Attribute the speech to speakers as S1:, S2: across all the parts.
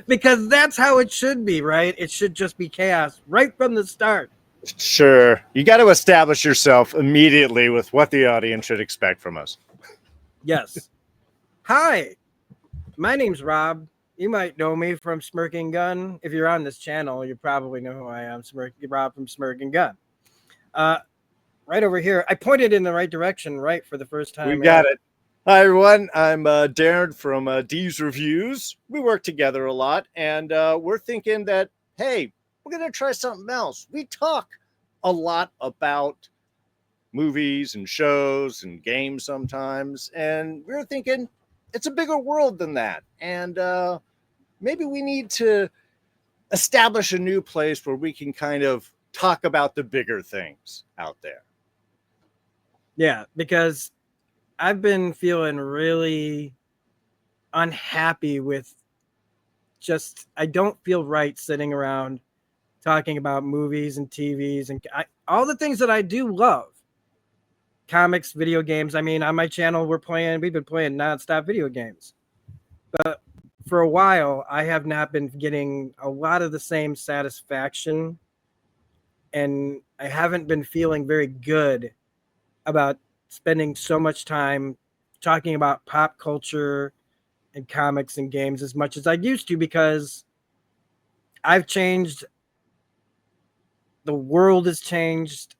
S1: Because that's how it should be, right? It should just be chaos right from the start.
S2: Sure. You got to establish yourself immediately with what the audience should expect from us.
S1: Yes. Hi, my name's Rob. You might know me from Smirking Gun. If you're on this channel, you probably know who I am, Rob from Smirking Gun. Uh, right over here, I pointed in the right direction, right, for the first
S2: We
S1: time.
S2: got it. Hi, everyone. I'm Darren from D's Reviews. We work together a lot, and we're thinking that, hey, we're going to try something else. We talk a lot about movies and shows and games sometimes, and we're thinking it's a bigger world than that. And maybe we need to establish a new place where we can kind of talk about the bigger things out there.
S1: Yeah, because I've been feeling really unhappy with just, I don't feel right sitting around talking about movies and TVs and all the things that I do love. Comics, video games. I mean, on my channel, we've been playing nonstop video games. But for a while, I have not been getting a lot of the same satisfaction. And I haven't been feeling very good about spending so much time talking about pop culture and comics and games as much as I used to, because I've changed, the world has changed,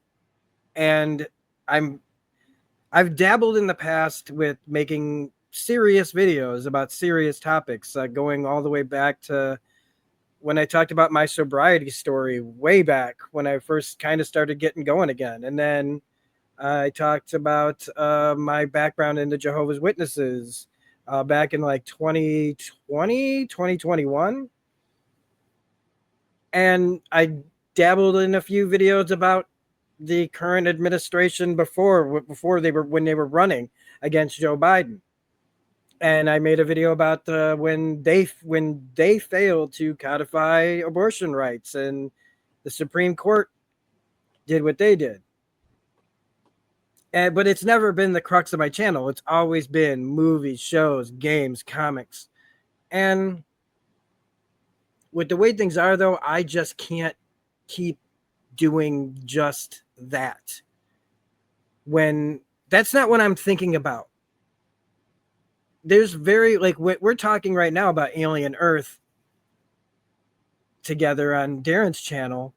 S1: and I've dabbled in the past with making serious videos about serious topics, going all the way back to when I talked about my sobriety story way back when I first kind of started getting going again. And then I talked about my background in the Jehovah's Witnesses back in like 2020, 2021. And I dabbled in a few videos about the current administration before they were, when they were running against Joe Biden. And I made a video about when they failed to codify abortion rights and the Supreme Court did what they did. But it's never been the crux of my channel. It's always been movies, shows, games, comics. And with the way things are, though, I just can't keep doing just that. When that's not what I'm thinking about. There's very, like, we're talking right now about Alien Earth together on Darren's channel.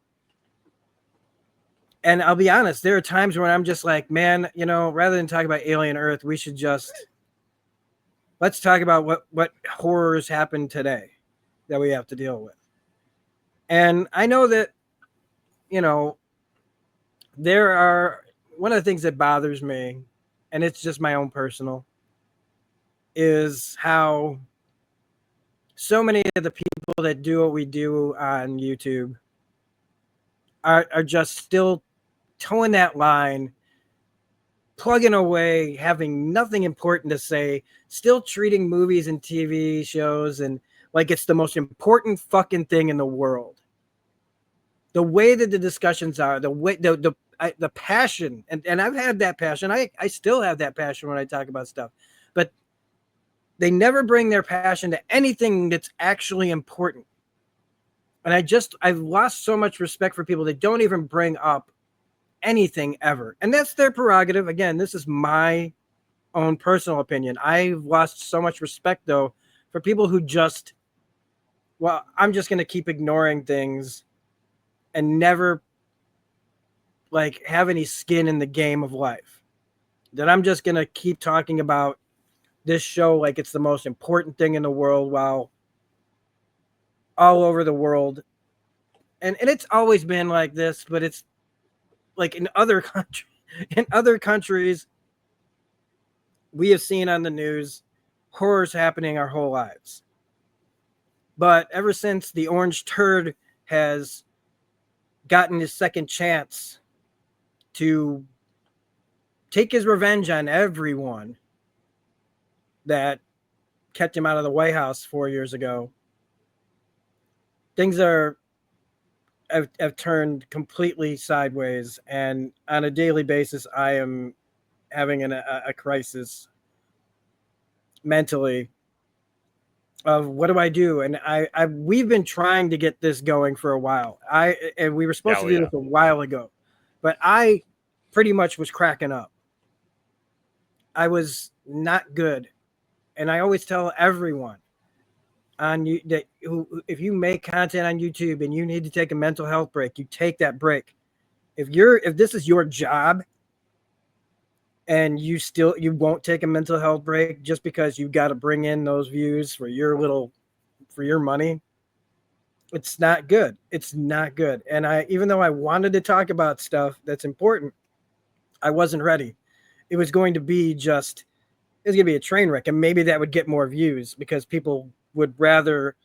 S1: And I'll be honest, there are times when I'm just like, man, rather than talk about Alien Earth, we should just, let's talk about what horrors happened today that we have to deal with. And I know that, there are, one of the things that bothers me, and it's just my own personal, is how so many of the people that do what we do on YouTube are just still towing that line, plugging away, having nothing important to say, still treating movies and TV shows and like it's the most important fucking thing in the world. The way that the discussions are, the way the passion, and I've had that passion. I still have that passion when I talk about stuff, but they never bring their passion to anything that's actually important. And I've lost so much respect for people that don't even bring up anything ever. And that's their prerogative. Again, this is my own personal opinion. I've lost so much respect, though, for people who just, well, I'm just going to keep ignoring things and never like have any skin in the game of life. That I'm just going to keep talking about this show like it's the most important thing in the world, while all over the world, and it's always been like this, but it's like in other countries, we have seen on the news horrors happening our whole lives. But ever since the orange turd has gotten his second chance to take his revenge on everyone that kept him out of the White House 4 years ago, things have turned completely sideways. And on a daily basis, I am having a crisis mentally. of what do I do? And we've been trying to get this going for a while. And we were supposed to
S2: Oh
S1: do
S2: yeah.
S1: this a while ago, but I pretty much was cracking up. I was not good, and I always tell everyone on you that if you make content on YouTube and you need to take a mental health break, you take that break. If this is your job and you won't take a mental health break just because you got to bring in those views for your money, it's not good. It's not good. And even though I wanted to talk about stuff that's important, I wasn't ready. It was going to be just it's going to be a train wreck, and maybe that would get more views because people would rather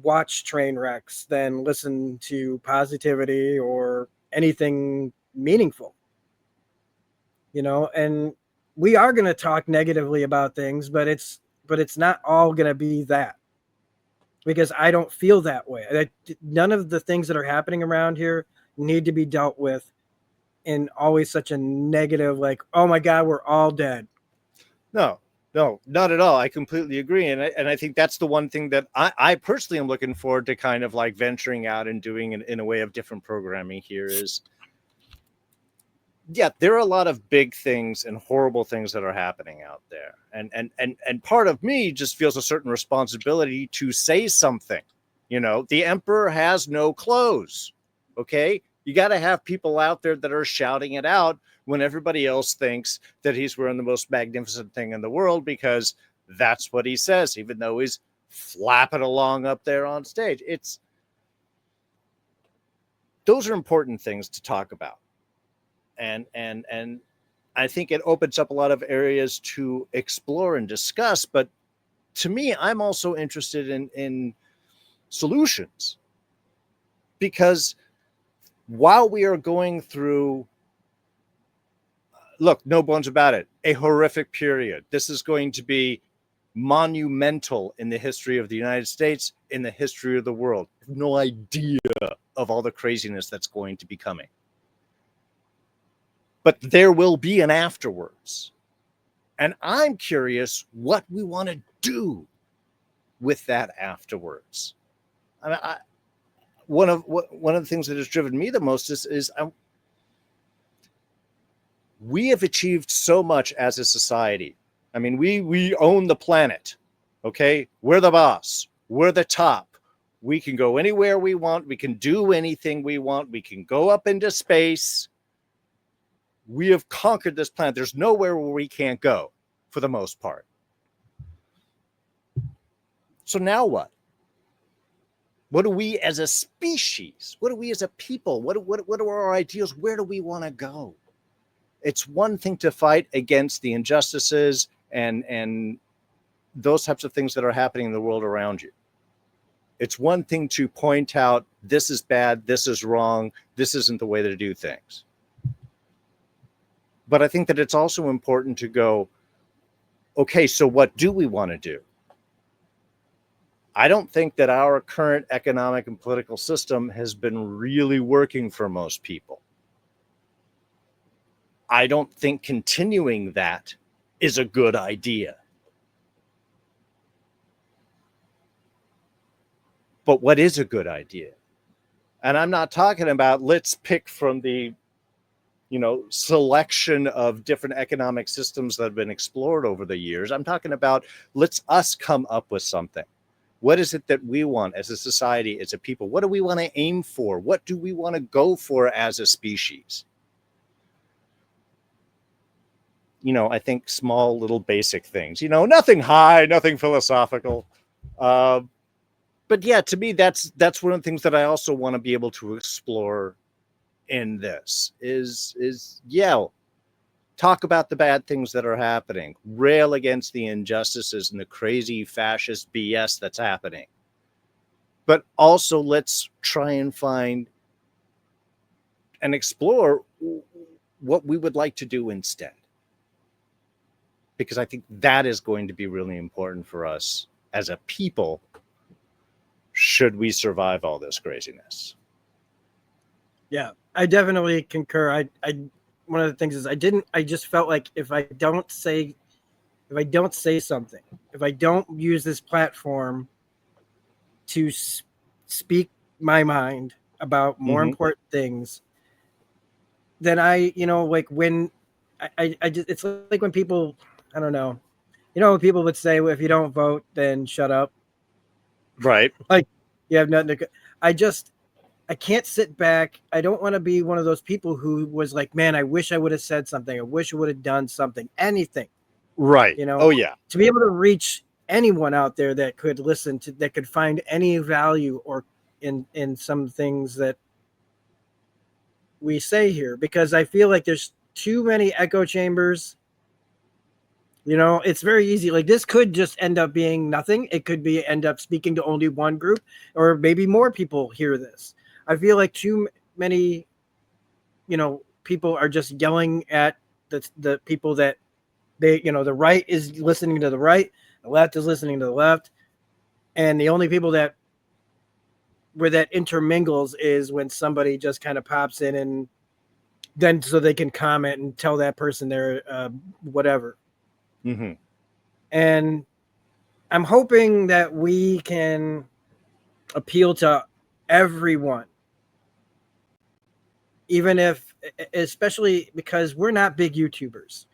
S1: watch train wrecks than listen to positivity or anything meaningful. And we are going to talk negatively about things, but it's not all going to be that, because I don't feel that way. None of the things that are happening around here need to be dealt with in always such a negative, like, oh my God, we're all dead.
S2: No, no, not at all. I completely agree. And I think that's the one thing that I personally am looking forward to kind of like venturing out and doing in a way of different programming here is, yeah, there are a lot of big things and horrible things that are happening out there. And part of me just feels a certain responsibility to say something. The emperor has no clothes. Okay. You got to have people out there that are shouting it out when everybody else thinks that he's wearing the most magnificent thing in the world, because that's what he says, even though he's flapping along up there on stage. Those are important things to talk about. And I think it opens up a lot of areas to explore and discuss. But to me, I'm also interested in solutions, because while we are going through, look, no bones about it, a horrific period. This is going to be monumental in the history of the United States, in the history of the world. I have no idea of all the craziness that's going to be coming. But there will be an afterwards. And I'm curious what we want to do with that afterwards. I mean, one of the things that has driven me the most is we have achieved so much as a society. I mean, we own the planet. Okay, we're the boss. We're the top. We can go anywhere we want. We can do anything we want. We can go up into space. We have conquered this planet. There's nowhere where we can't go, for the most part. So now what? What do we as a species? What do we as a people? What are our ideals? Where do we want to go? It's one thing to fight against the injustices and those types of things that are happening in the world around you. It's one thing to point out, this is bad, this is wrong, this isn't the way to do things. But I think that it's also important to go, okay, so what do we want to do? I don't think that our current economic and political system has been really working for most people. I don't think continuing that is a good idea. But what is a good idea? And I'm not talking about let's pick from the selection of different economic systems that have been explored over the years. I'm talking about let's us come up with something. What is it that we want as a society, as a people? What do we want to aim for? What do we want to go for as a species? I think small little basic things, nothing high, nothing philosophical. But yeah, to me, that's one of the things that I also want to be able to explore in this is talk about the bad things that are happening, rail against the injustices and the crazy fascist BS that's happening. But also let's try and find and explore what we would like to do instead. Because I think that is going to be really important for us as a people, should we survive all this craziness.
S1: Yeah, I definitely concur. I one of the things is I just felt like if I don't say if I don't say something, if I don't use this platform to speak my mind about more
S2: Mm-hmm.
S1: important things, then like when I just, it's like when people, I don't know, when people would say, well, if you don't vote, then shut up.
S2: Right.
S1: Like, you have nothing to, I can't sit back. I don't want to be one of those people who was like, man, I wish I would have said something. I wish I would have done something, anything,
S2: Right.
S1: you know,
S2: Oh yeah.
S1: to be able to reach anyone out there that could listen to, that could find any value or in some things that we say here, because I feel like there's too many echo chambers. It's very easy. Like, this could just end up being nothing. It could be end up speaking to only one group, or maybe more people hear this. I feel like too many, people are just yelling at the people that the right is listening to the right, the left is listening to the left, and the only people that where that intermingles is when somebody just kind of pops in, and then so they can comment and tell that person their whatever.
S2: Mm-hmm.
S1: And I'm hoping that we can appeal to everyone, even if, especially because we're not big YouTubers.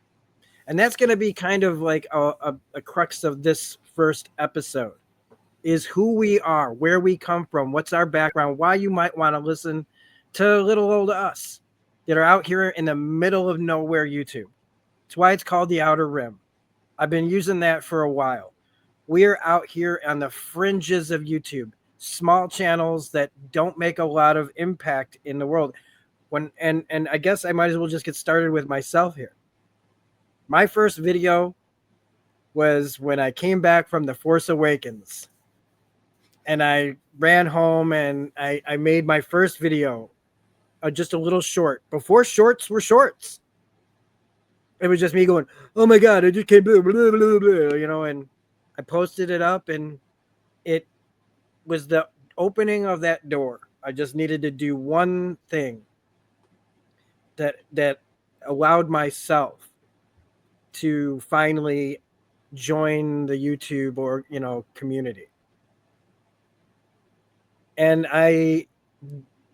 S1: And that's going to be kind of like a crux of this first episode, is who we are, where we come from, what's our background, why you might want to listen to little old us that are out here in the middle of nowhere YouTube. It's why it's called the Outer Rim. I've been using that for a while. We're out here on the fringes of YouTube, small channels that don't make a lot of impact in the world. And I guess I might as well just get started with myself here. My first video was when I came back from The Force Awakens, and I ran home and I made my first video, just a little short, before shorts were shorts. It was just me going, oh my God, I just came, blah, blah, blah, blah, and I posted it up, and it was the opening of that door. I just needed to do one thing that allowed myself to finally join the YouTube or community. And I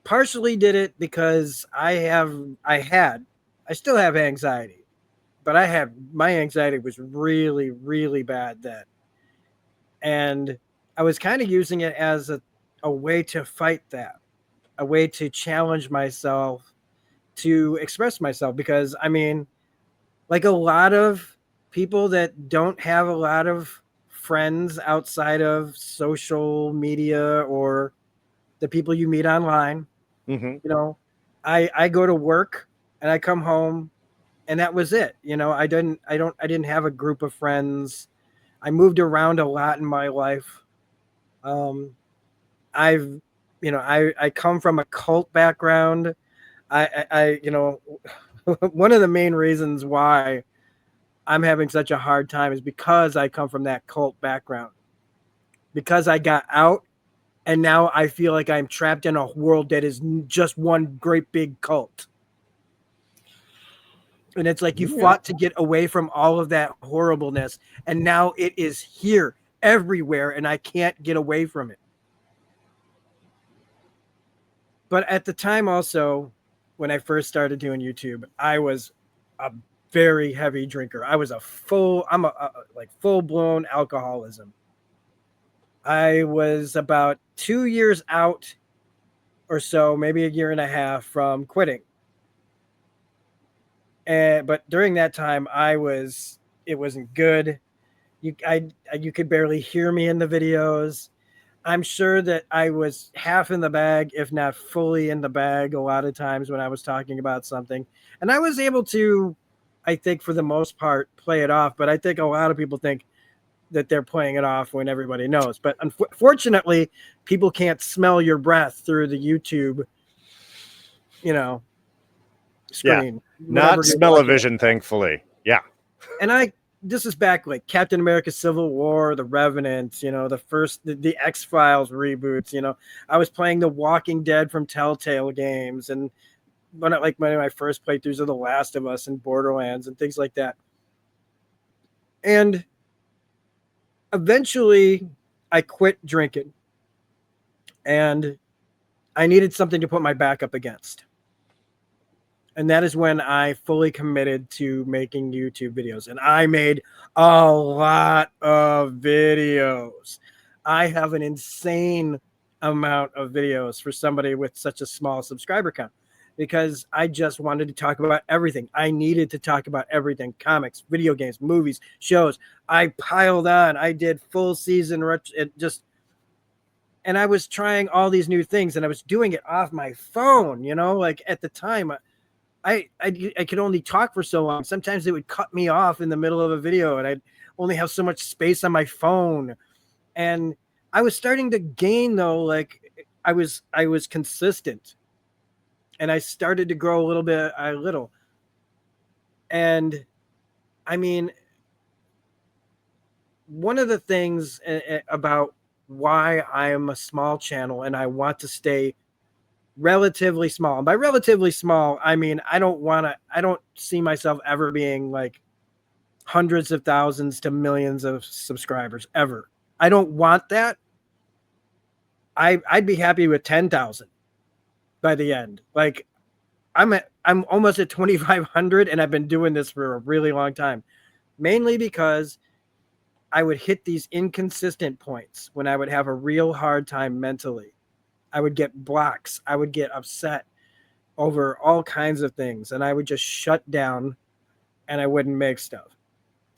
S1: partially did it because I still have anxiety, but my anxiety was really, really bad then. And I was kind of using it as a way to fight that, a way to challenge myself, to express myself, because I mean, like a lot of people that don't have a lot of friends outside of social media or the people you meet online,
S2: Mm-hmm.
S1: I go to work and I come home, and that was it. I didn't have a group of friends. I moved around a lot in my life. um I've I come from a cult background. I one of the main reasons why I'm having such a hard time is because I come from that cult background. Because I got out, and now I feel like I'm trapped in a world that is just one great big cult. And it's like you
S2: Yeah.
S1: fought to get away from all of that horribleness, and now it is here everywhere, and I can't get away from it. But at the time also, when I first started doing YouTube, I was a very heavy drinker. I'm a like full blown alcoholism. I was about 2 years out or so, maybe a year and a half from quitting. But during that time, it wasn't good. You could barely hear me in the videos. I'm sure that I was half in the bag, if not fully in the bag, a lot of times when I was talking about something. And I was able to, I think, for the most part, play it off. But I think a lot of people think that they're playing it off when everybody knows. But unfortunately, people can't smell your breath through the YouTube, you know,
S2: Yeah.
S1: screen, whatever
S2: Not
S1: you're watching.
S2: smell-o-vision, thankfully. Yeah.
S1: And this is back like Captain America Civil War, The Revenant, the X-Files reboots. I was playing The Walking Dead from Telltale Games, and one of my first playthroughs of The Last of Us and Borderlands and things like that. And eventually I quit drinking, and I needed something to put my back up against. And that is when I fully committed to making YouTube videos. And I made a lot of videos. I have an insane amount of videos for somebody with such a small subscriber count, because I just wanted to talk about everything. I needed to talk about everything: comics, video games, movies, shows. I piled on. I did full season. It just, and I was trying all these new things, and I was doing it off my phone. Like at the time, I could only talk for so long. Sometimes it would cut me off in the middle of a video, and I'd only have so much space on my phone. And I was starting to gain, though, like I was consistent, and I started to grow a little bit, a little. And I mean, one of the things about why I am a small channel and I want to stay relatively small. And by relatively small, I mean I don't see myself ever being like hundreds of thousands to millions of subscribers ever. I don't want that. I'd be happy with 10,000 by the end. Like I'm almost at 2,500, and I've been doing this for a really long time, mainly because I would hit these inconsistent points when I would have a real hard time mentally. I would get blocks. I would get upset over all kinds of things, and I would just shut down, and I wouldn't make stuff.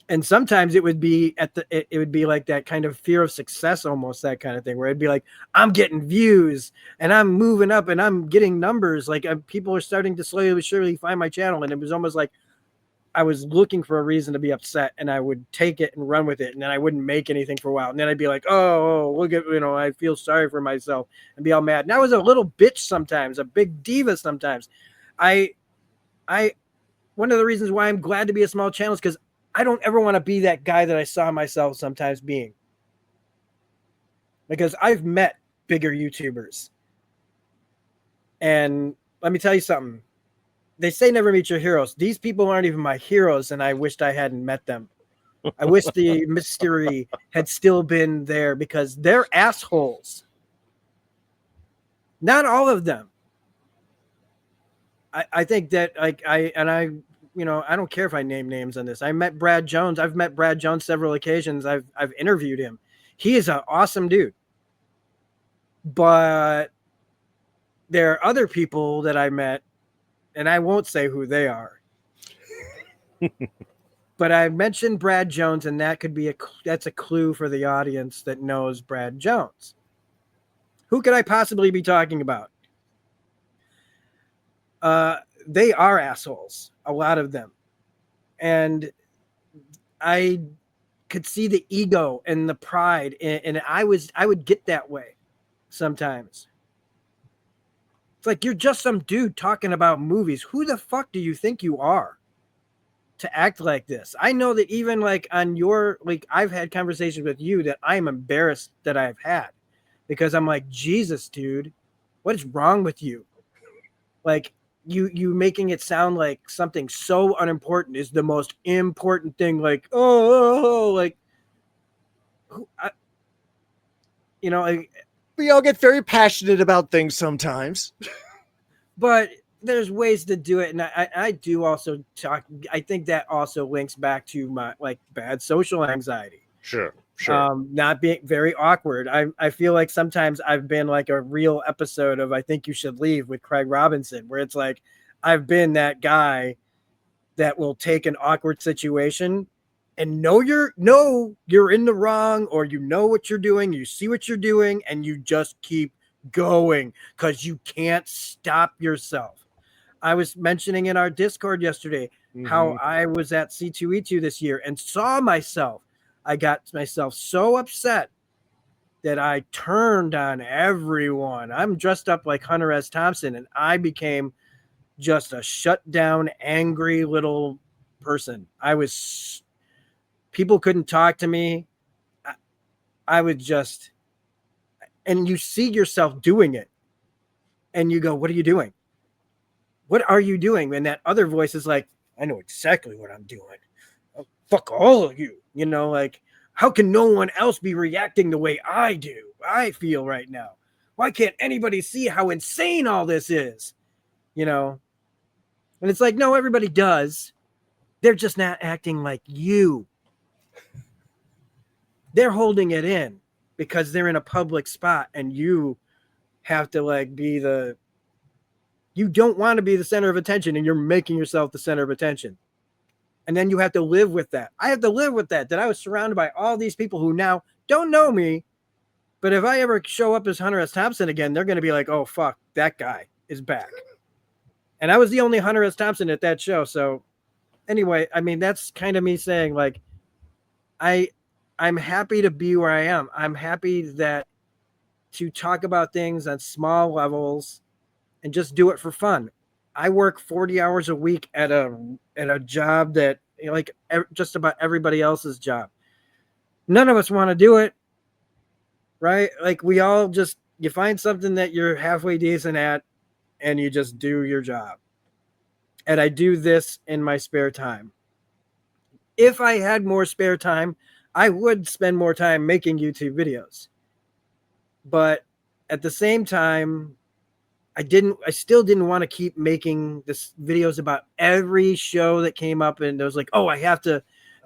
S1: And sometimes it would be it would be like that kind of fear of success, almost that kind of thing, where it'd be like, I'm getting views and I'm moving up and I'm getting numbers. Like people are starting to slowly but surely find my channel. And it was almost like I was looking for a reason to be upset, and I would take it and run with it. And then I wouldn't make anything for a while. And then I'd be like, oh, look at, I feel sorry for myself, and be all mad. And I was a little bitch sometimes, a big diva sometimes. One of the reasons why I'm glad to be a small channel is because I don't ever want to be that guy that I saw myself sometimes being. Because I've met bigger YouTubers. And let me tell you something. They say never meet your heroes. These people aren't even my heroes, and I wished I hadn't met them. I wish the mystery had still been there, because they're assholes. Not all of them. I think that I don't care if I name names on this. I met Brad Jones. I've met Brad Jones several occasions. I've interviewed him. He is an awesome dude. But there are other people that I met, and I won't say who they are. But I mentioned Brad Jones, and that's a clue for the audience that knows Brad Jones. Who could I possibly be talking about? They are assholes, a lot of them. And I could see the ego and the pride, and I would get that way sometimes. It's like, you're just some dude talking about movies. Who the fuck do you think you are to act like this? I know that even like on your, like, I've had conversations with you that I'm embarrassed that I've had, because I'm like, Jesus, dude, what is wrong with you? Like, you making it sound like something so unimportant is the most important thing. Like, like,
S2: we all get very passionate about things sometimes.
S1: But there's ways to do it. And I do also talk. I think that also links back to my like bad social anxiety.
S2: Sure.
S1: Not being very awkward. I feel like sometimes I've been like a real episode of I Think You Should Leave with Craig Robinson, where it's like I've been that guy that will take an awkward situation and know you're in the wrong, or you know what you're doing, you see what you're doing, and you just keep going because you can't stop yourself. I was mentioning in our Discord yesterday how I was at C2E2 this year and saw myself. I got myself so upset that I turned on everyone. I'm dressed up like Hunter S. Thompson, and I became just a shut down, angry little person. People couldn't talk to me. I would just, and you see yourself doing it, and you go, what are you doing? What are you doing? And that other voice is like, I know exactly what I'm doing. fuck all of you. You know, like, how can no one else be reacting the way I do? I feel right now. Why can't anybody see how insane all this is? You know? And it's like, no, everybody does. They're just not acting like you. They're holding it in because they're in a public spot, and you have to like be the, you don't want to be the center of attention, and you're making yourself the center of attention. And then you have to live with that. I have to live with that I was surrounded by all these people who now don't know me. But if I ever show up as Hunter S. Thompson again, they're going to be like, oh, fuck, that guy is back. And I was the only Hunter S. Thompson at that show. So anyway, I mean, that's kind of me saying, like, I'm happy to be where I am. I'm happy that to talk about things on small levels and just do it for fun. I work 40 hours a week at a job that, you know, like just about everybody else's job. None of us want to do it, right? Like, we all just, you find something that you're halfway decent at and you just do your job. And I do this in my spare time. If I had more spare time, I would spend more time making YouTube videos. But at the same time, I still didn't want to keep making this videos about every show that came up, and it was like, oh, I have to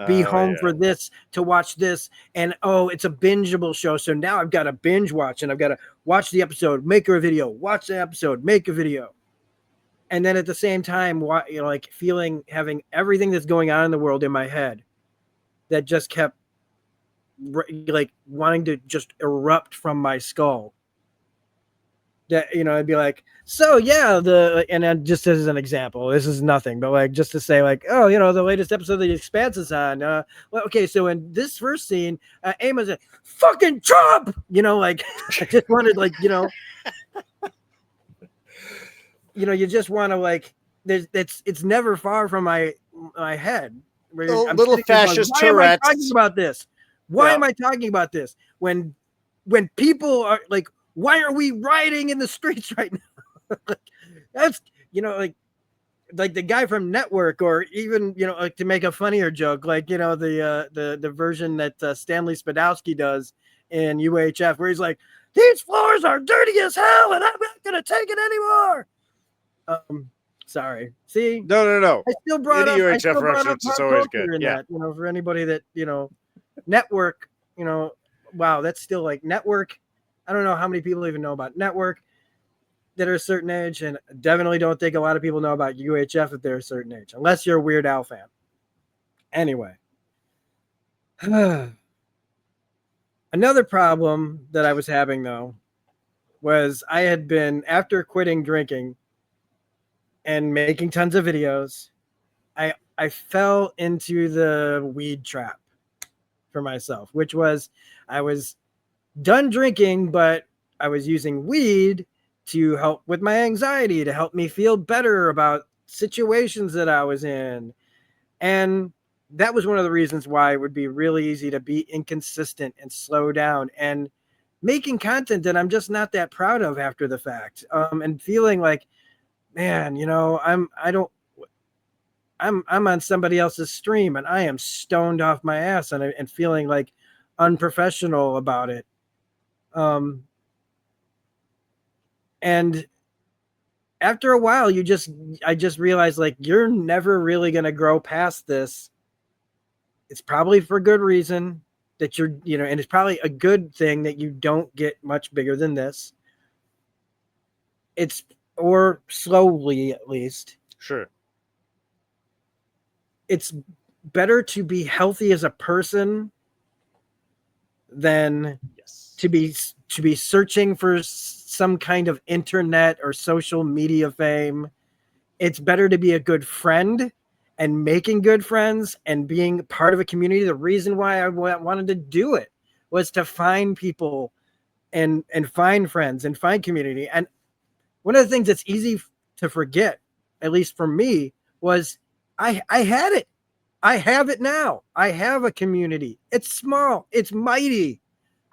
S1: be home for this to watch this, and oh, it's a bingeable show, so now I've got to binge watch, and I've got to watch the episode, make a video, watch the episode, make a video. And then at the same time, you know, like having everything that's going on in the world in my head that just kept like wanting to just erupt from my skull. That, you know, I'd be like, so yeah, and then just as an example, this is nothing, but like just to say, like, oh, you know, the latest episode of The Expanse is on. Well, okay, so in this first scene, Amos said, "Fucking Trump," you know, like I just wanted, like, you know, you just want to, like, it's never far from my head.
S2: Little fascist
S1: Tourette's. Why am I talking about this? Why am I talking about this when people are like, why are we rioting in the streets right now? That's, you know, like the guy from Network, or even, you know, like, to make a funnier joke, like, you know, the version that Stanley Spadowski does in UHF, where he's like, these floors are dirty as hell and I'm not gonna take it anymore. Sorry. See?
S2: No.
S1: I still brought up
S2: reference is always good.
S1: In that, you know, for anybody that, you know, Network, you know, wow, that's still like Network. I don't know how many people even know about Network that are a certain age, and definitely don't think a lot of people know about UHF if they're a certain age, unless you're a Weird Al fan. Anyway. Another problem that I was having, though, was I had been, after quitting drinking and making tons of videos, I fell into the weed trap for myself, which was, I was done drinking, but I was using weed to help with my anxiety, to help me feel better about situations that I was in. And that was one of the reasons why it would be really easy to be inconsistent and slow down and making content that I'm just not that proud of after the fact. And feeling like, man, you know, I'm on somebody else's stream and I am stoned off my ass and feeling like unprofessional about it. And after a while, I just realized, like, you're never really going to grow past this. It's probably for good reason that you're, you know, and it's probably a good thing that you don't get much bigger than this. Or slowly, at least.
S2: Sure.
S1: It's better to be healthy as a person than to be searching for some kind of internet or social media fame. It's better to be a good friend and making good friends and being part of a community. The reason why I wanted to do it was to find people and find friends and find community. And one of the things that's easy to forget, at least for me, was I had it. I have it now. I have a community. It's small. It's mighty.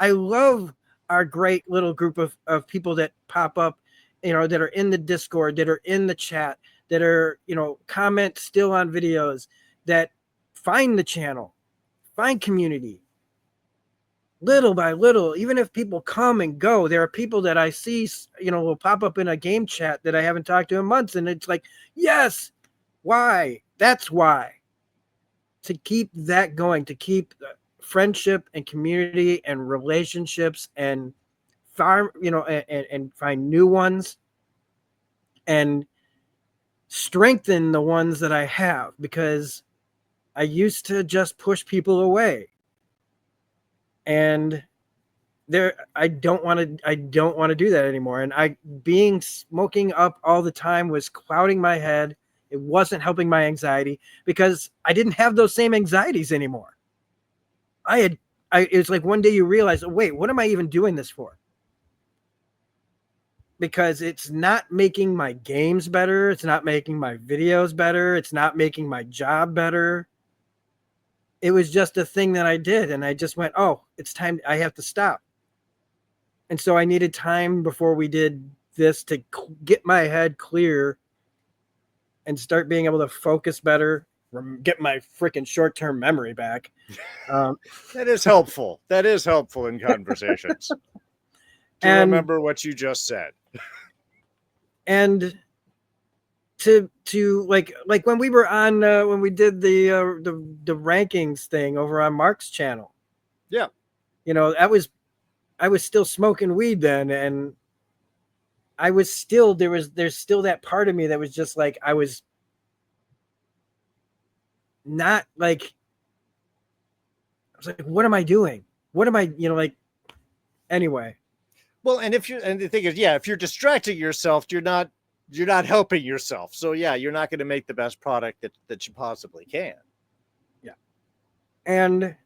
S1: I love our great little group of people that pop up, you know, that are in the Discord, that are in the chat, that are, you know, comment still on videos, that find the channel, find community. Little by little, even if people come and go, there are people that I see, will pop up in a game chat that I haven't talked to in months. And it's like, yes, why? That's why. To keep that going, to keep friendship and community and relationships and farm, and find new ones and strengthen the ones that I have, because I used to just push people away. And I don't want to do that anymore. And being smoking up all the time was clouding my head. It wasn't helping my anxiety, because I didn't have those same anxieties anymore. It's like one day you realize, oh, wait, what am I even doing this for? Because it's not making my games better. It's not making my videos better. It's not making my job better. It was just a thing that I did. And I just went, oh, it's time. I have to stop. And so I needed time before we did this to get my head clear and start being able to focus better, get my freaking short-term memory back.
S2: That is helpful. That is helpful in conversations. To remember what you just said.
S1: And to like when we were on when we did the rankings thing over on Mark's channel.
S2: Yeah.
S1: I was still smoking weed then, and I was still there's still that part of me that was just like, I was not like, I was like, what am I doing? What am I, anyway.
S2: Well, and the thing is, if you're distracting yourself, you're not helping yourself. So yeah, you're not going to make the best product that you possibly can.
S1: Yeah. And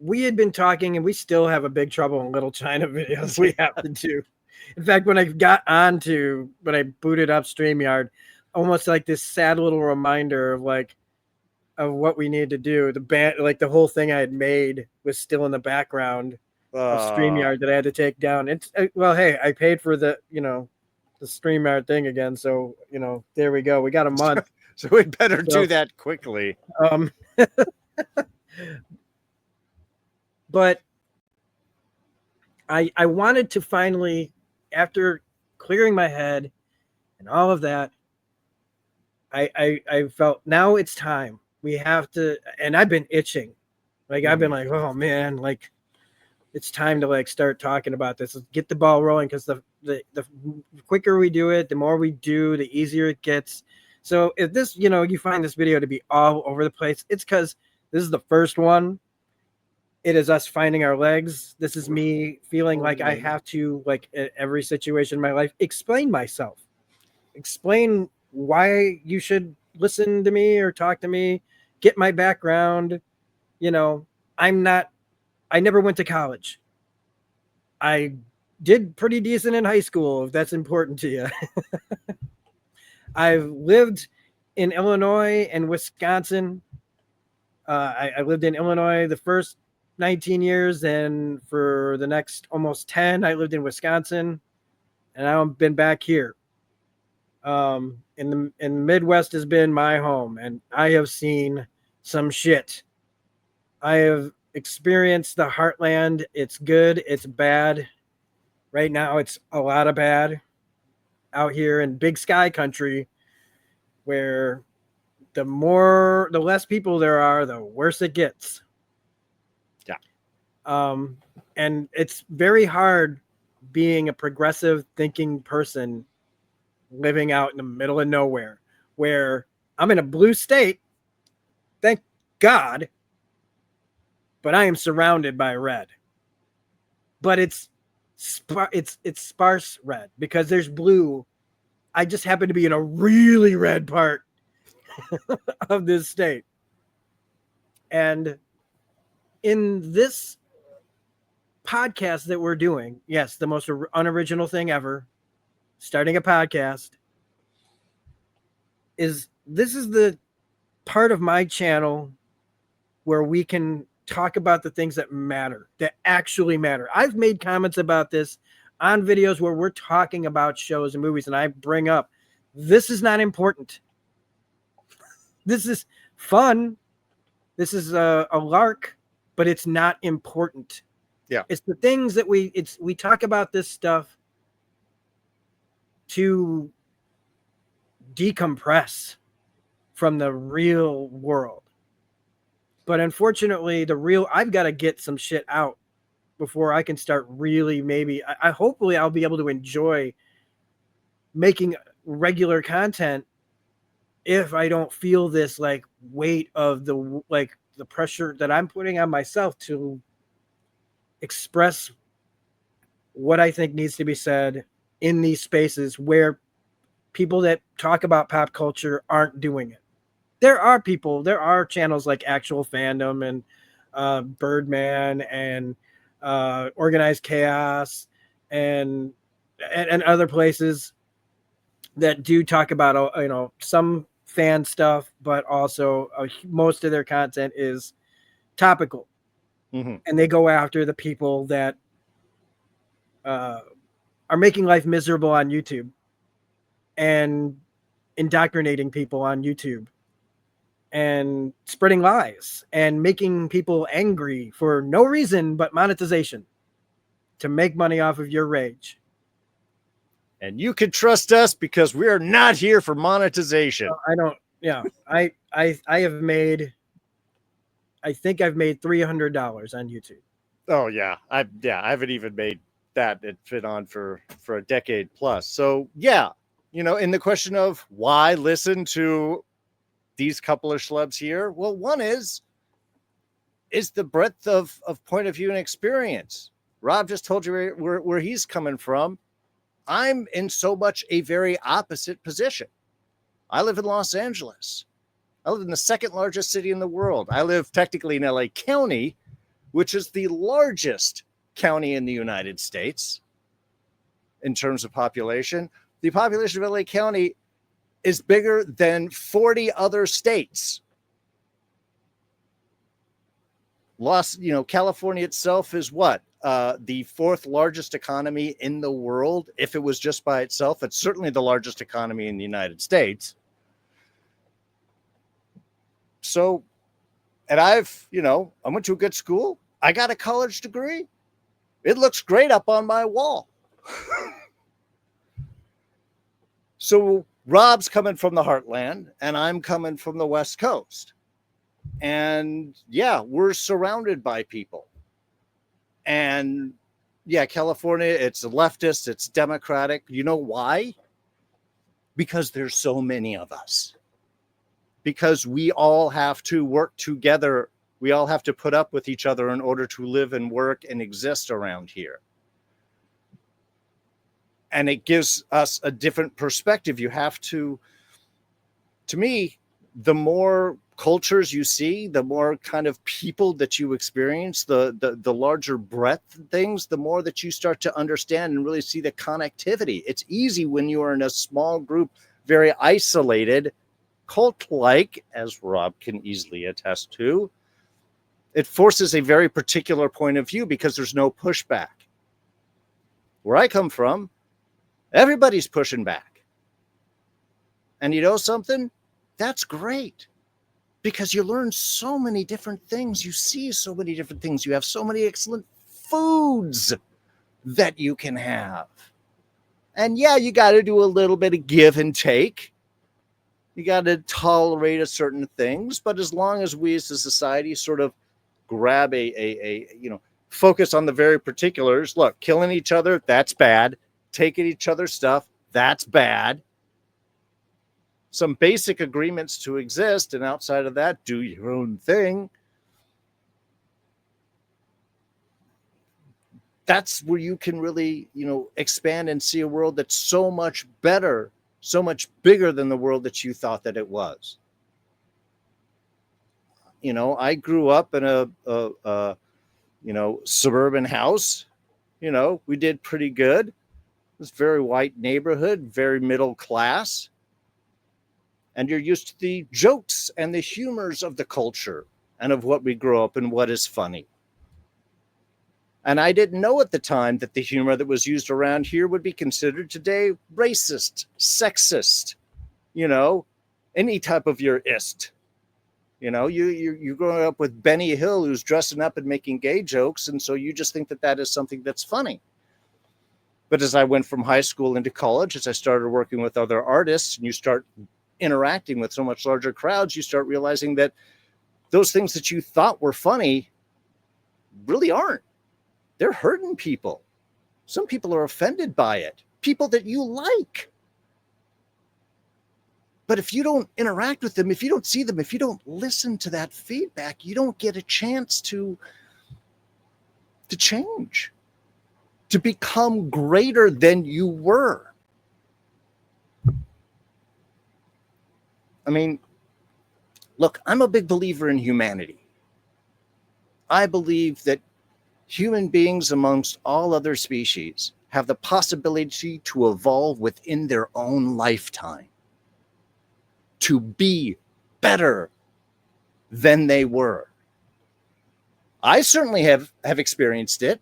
S1: we had been talking, and we still have a big Trouble in Little China videos we have to do. In fact, when I booted up StreamYard, almost like this sad little reminder of what we need to do. The band, like the whole thing I had made, was still in the background of StreamYard that I had to take down. It's well, hey, I paid for the StreamYard thing again, so there we go. We got a month,
S2: so we better do that quickly.
S1: But I wanted to finally, after clearing my head and all of that, I felt now it's time. We have to, and I've been itching. I've been like, oh man, like it's time to start talking about this. Let's get the ball rolling, because the quicker we do it, the more we do, the easier it gets. So if this, you find this video to be all over the place, it's because this is the first one. It is us finding our legs. This is me feeling like I have to, in every situation in my life, explain myself. Explain why you should listen to me or talk to me, get my background. I never went to college. I did pretty decent in high school, if that's important to you. I've lived in Illinois and Wisconsin. I lived in Illinois the first 19 years, and for the next almost 10, I lived in Wisconsin, and I've been back here. In the Midwest has been my home, and I have seen some shit. I have experienced the heartland. It's good, it's bad. Right now, it's a lot of bad out here in Big Sky country, where the less people there are, the worse it gets. And it's very hard being a progressive thinking person living out in the middle of nowhere, where I'm in a blue state, thank God, but I am surrounded by red. But it's sparse red, because there's blue. I just happen to be in a really red part of this state. And in this podcast that we're doing, yes, the most unoriginal thing ever, starting a podcast, this is the part of my channel where we can talk about the things that matter, that actually matter. I've made comments about this on videos where we're talking about shows and movies, and I bring up, this is not important. This is fun. This is a lark, but it's not important.
S2: Yeah.
S1: It's the things that we talk about this stuff to decompress from the real world. But unfortunately, I've got to get some shit out before I can start really maybe I hopefully I'll be able to enjoy making regular content if I don't feel this like weight of the pressure that I'm putting on myself to express what I think needs to be said in these spaces where people that talk about pop culture aren't doing it. There are channels like Actual Fandom and Birdman and Organized Chaos and other places that do talk about some fan stuff, but also most of their content is topical, and they go after the people that are making life miserable on YouTube and indoctrinating people on YouTube and spreading lies and making people angry for no reason but monetization to make money off of your rage.
S2: And you can trust us because we're not here for monetization.
S1: I think I've made $300 on YouTube.
S2: Oh yeah. I haven't even made that. It's been on for a decade plus. So yeah, in the question of why listen to these couple of schlubs here, well, one is the breadth of point of view and experience. Rob just told you where he's coming from. I'm in so much a very opposite position. I live in Los Angeles. I live in the second largest city in the world. I live technically in LA County, which is the largest county in the United States in terms of population. The population of LA County is bigger than 40 other states. California itself is what? The fourth largest economy in the world. If it was just by itself, it's certainly the largest economy in the United States. So, and I went to a good school. I got a college degree. It looks great up on my wall. So Rob's coming from the heartland and I'm coming from the West Coast. And yeah, we're surrounded by people. And yeah, California, it's leftist, it's democratic. You know why? Because there's so many of us. Because we all have to work together. We all have to put up with each other in order to live and work and exist around here. And it gives us a different perspective. You have to me, the more cultures you see, the more kind of people that you experience, the larger breadth of things, the more that you start to understand and really see the connectivity. It's easy when you are in a small group, very isolated, cult-like, as Rob can easily attest to. It forces a very particular point of view because there's no pushback. Where I come from, everybody's pushing back. And you know something? That's great. Because you learn so many different things. You see so many different things. You have so many excellent foods that you can have. And yeah, you got to do a little bit of give and take. You got to tolerate a certain things. But as long as we as a society sort of grab focus on the very particulars. Look, killing each other, that's bad. Taking each other's stuff, that's bad. Some basic agreements to exist, and outside of that, do your own thing. That's where you can really, expand and see a world that's so much better, so much bigger than the world that you thought that it was. I grew up in a suburban house. We did pretty good. It was a very white neighborhood, very middle class. And you're used to the jokes and the humors of the culture and of what we grow up and what is funny. And I didn't know at the time that the humor that was used around here would be considered today racist, sexist, any type of your ist. You know, you're growing up with Benny Hill, who's dressing up and making gay jokes, and so you just think that that is something that's funny. But as I went from high school into college, as I started working with other artists, and you start interacting with so much larger crowds, you start realizing that those things that you thought were funny really aren't. They're hurting people. Some people are offended by it, people that you like. But if you don't interact with them, if you don't see them, if you don't listen to that feedback, you don't get a chance to change, to become greater than you were. I mean, look, I'm a big believer in humanity. I believe that human beings, amongst all other species, have the possibility to evolve within their own lifetime, to be better than they were. I certainly have experienced it.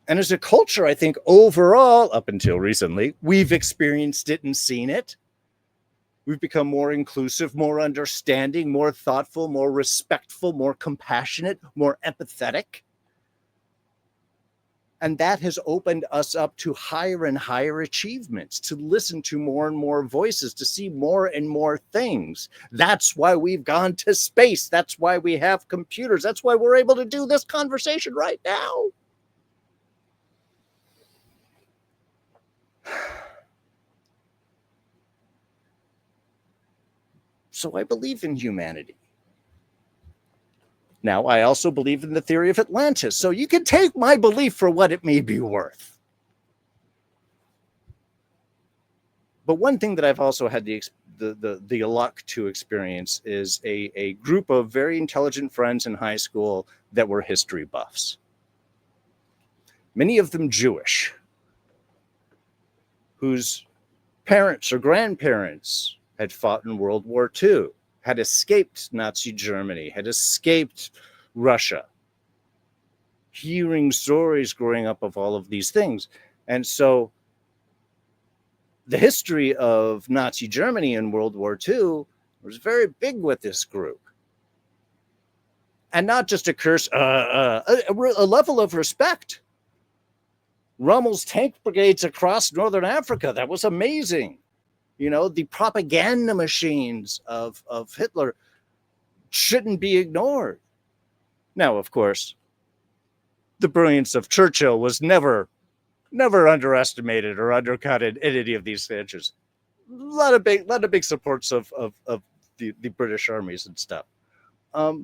S2: And as a culture, I think overall, up until recently, we've experienced it and seen it. We've become more inclusive, more understanding, more thoughtful, more respectful, more compassionate, more empathetic. And that has opened us up to higher and higher achievements, to listen to more and more voices, to see more and more things. That's why we've gone to space. That's why we have computers. That's why we're able to do this conversation right now. So I believe in humanity. Now, I also believe in the theory of Atlantis. So you can take my belief for what it may be worth. But one thing that I've also had the luck to experience is a group of very intelligent friends in high school that were history buffs. Many of them Jewish, whose parents or grandparents had fought in World War II, had escaped Nazi Germany, had escaped Russia, hearing stories growing up of all of these things. And so the history of Nazi Germany in World War II was very big with this group. And not just a level of respect. Rommel's tank brigades across Northern Africa, that was amazing. You know, the propaganda machines of Hitler shouldn't be ignored. Now, of course, the brilliance of Churchill was never underestimated or undercut in any of these stanches. A lot of big supports of the British armies and stuff. But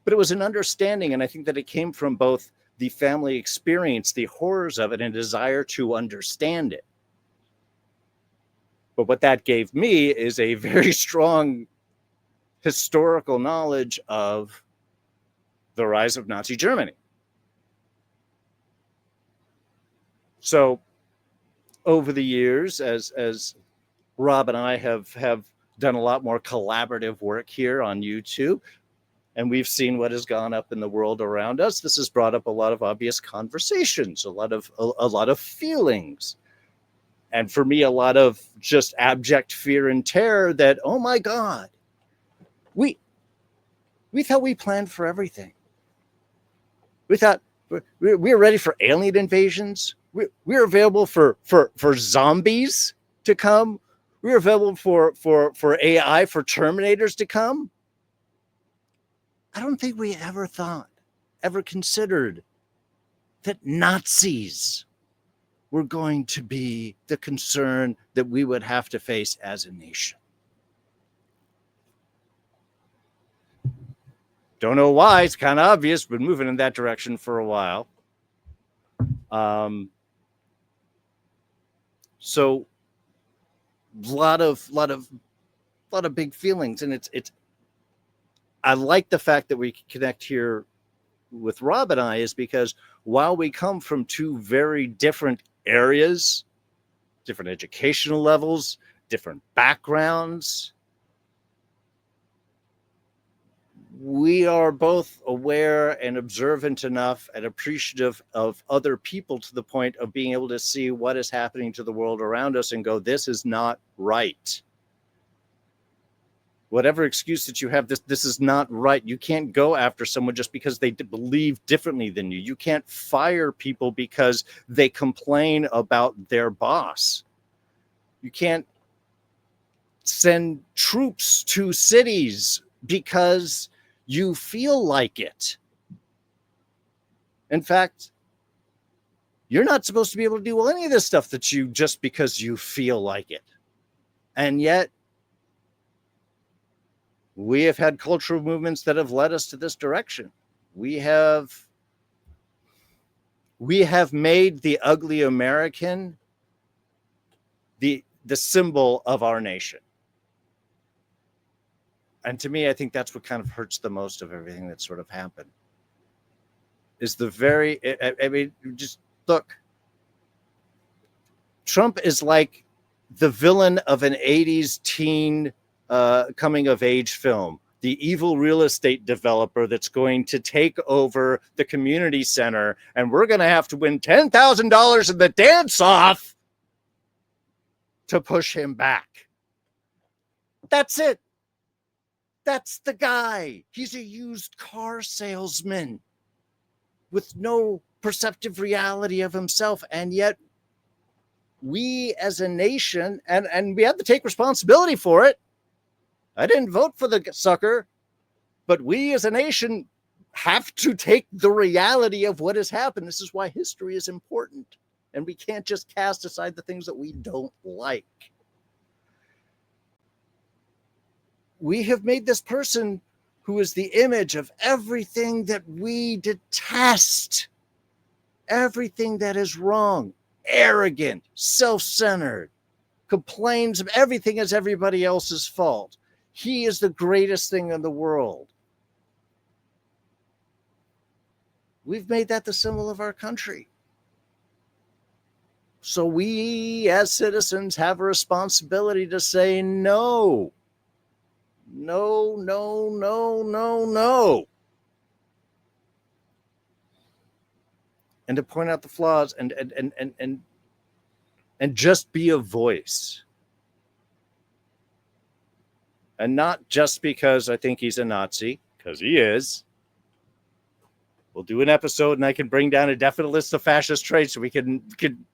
S2: it was an understanding, and I think that it came from both the family experience, the horrors of it, and a desire to understand it. But what that gave me is a very strong historical knowledge of the rise of Nazi Germany. So over the years, as Rob and I have done a lot more collaborative work here on YouTube, and we've seen what has gone up in the world around us, this has brought up a lot of obvious conversations, a lot of feelings. And for me, a lot of just abject fear and terror that, oh my God, we thought we planned for everything. We thought we were ready for alien invasions. We were available for zombies to come. We were available for AI, for Terminators to come. I don't think we ever considered that Nazis were going to be the concern that we would have to face as a nation. Don't know why. It's kind of obvious. Been moving in that direction for a while. So lot of big feelings, and it's. I like the fact that we connect here with Rob and I, is because while we come from two very different areas, different educational levels, different backgrounds, we are both aware and observant enough and appreciative of other people to the point of being able to see what is happening to the world around us and go, this is not right. whatever excuse that you have, this is not right. You can't go after someone just because they believe differently than you. You can't fire people because they complain about their boss. You can't send troops to cities because you feel like it. In fact, you're not supposed to be able to do any of this stuff that you just because you feel like it. And yet, we have had cultural movements that have led us to this direction. We have made the ugly American the symbol of our nation. And to me, I think that's what kind of hurts the most of everything that sort of happened. Is the very, I mean, just look. Trump is like the villain of an 80s teen coming of age film. The evil real estate developer that's going to take over the community center, and we're going to have to win $10,000 in the dance-off to push him back. That's it. That's the guy. He's a used car salesman with no perceptive reality of himself. And yet we as a nation, and we have to take responsibility for it. I didn't vote for the sucker, but we as a nation have to take the reality of what has happened. This is why history is important. And we can't just cast aside the things that we don't like. We have made this person who is the image of everything that we detest, everything that is wrong, arrogant, self-centered, complains of everything as everybody else's fault. He is the greatest thing in the world. We've made that the symbol of our country. So we as citizens have a responsibility to say no. No, no, no, no, no. And to point out the flaws and just be a voice. And not just because I think he's a Nazi, because he is. We'll do an episode and I can bring down a definite list of fascist traits so we can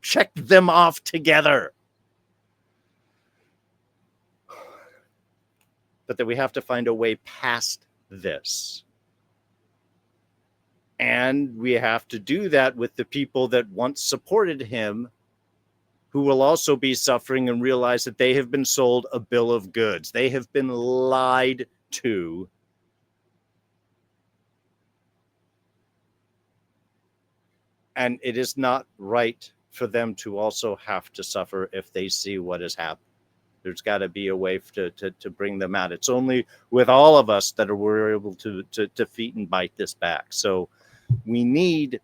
S2: check them off together. But that we have to find a way past this. And we have to do that with the people that once supported him, who will also be suffering and realize that they have been sold a bill of goods. They have been lied to. And it is not right for them to also have to suffer if they see what has happened. There's got to be a way to bring them out. It's only with all of us that we're able to defeat and bite this back. So we need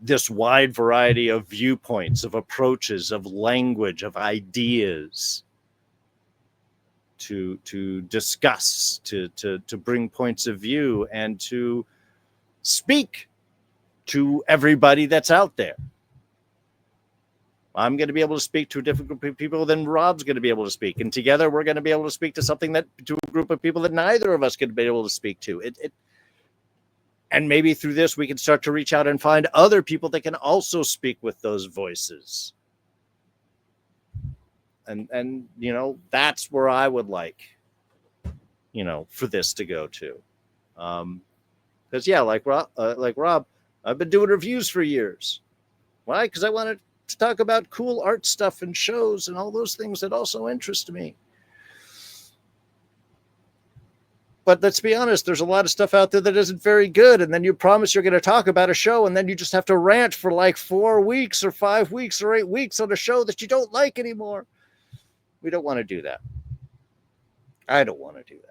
S2: this wide variety of viewpoints, of approaches, of language, of ideas to discuss, to bring points of view, and to speak to everybody that's out there. I'm going to be able to speak to a different group of people than Rob's going to be able to speak. And together we're going to be able to speak to to a group of people that neither of us could be able to speak to. And maybe through this, we can start to reach out and find other people that can also speak with those voices. And you know, that's where I would like, you know, for this to go to. Because yeah, like Rob, I've been doing reviews for years. Why? Because I wanted to talk about cool art stuff and shows and all those things that also interest me. But let's be honest, there's a lot of stuff out there that isn't very good. And then you promise you're going to talk about a show, and then you just have to rant for like 4 weeks or 5 weeks or 8 weeks on a show that you don't like anymore. We don't want to do that. I don't want to do that.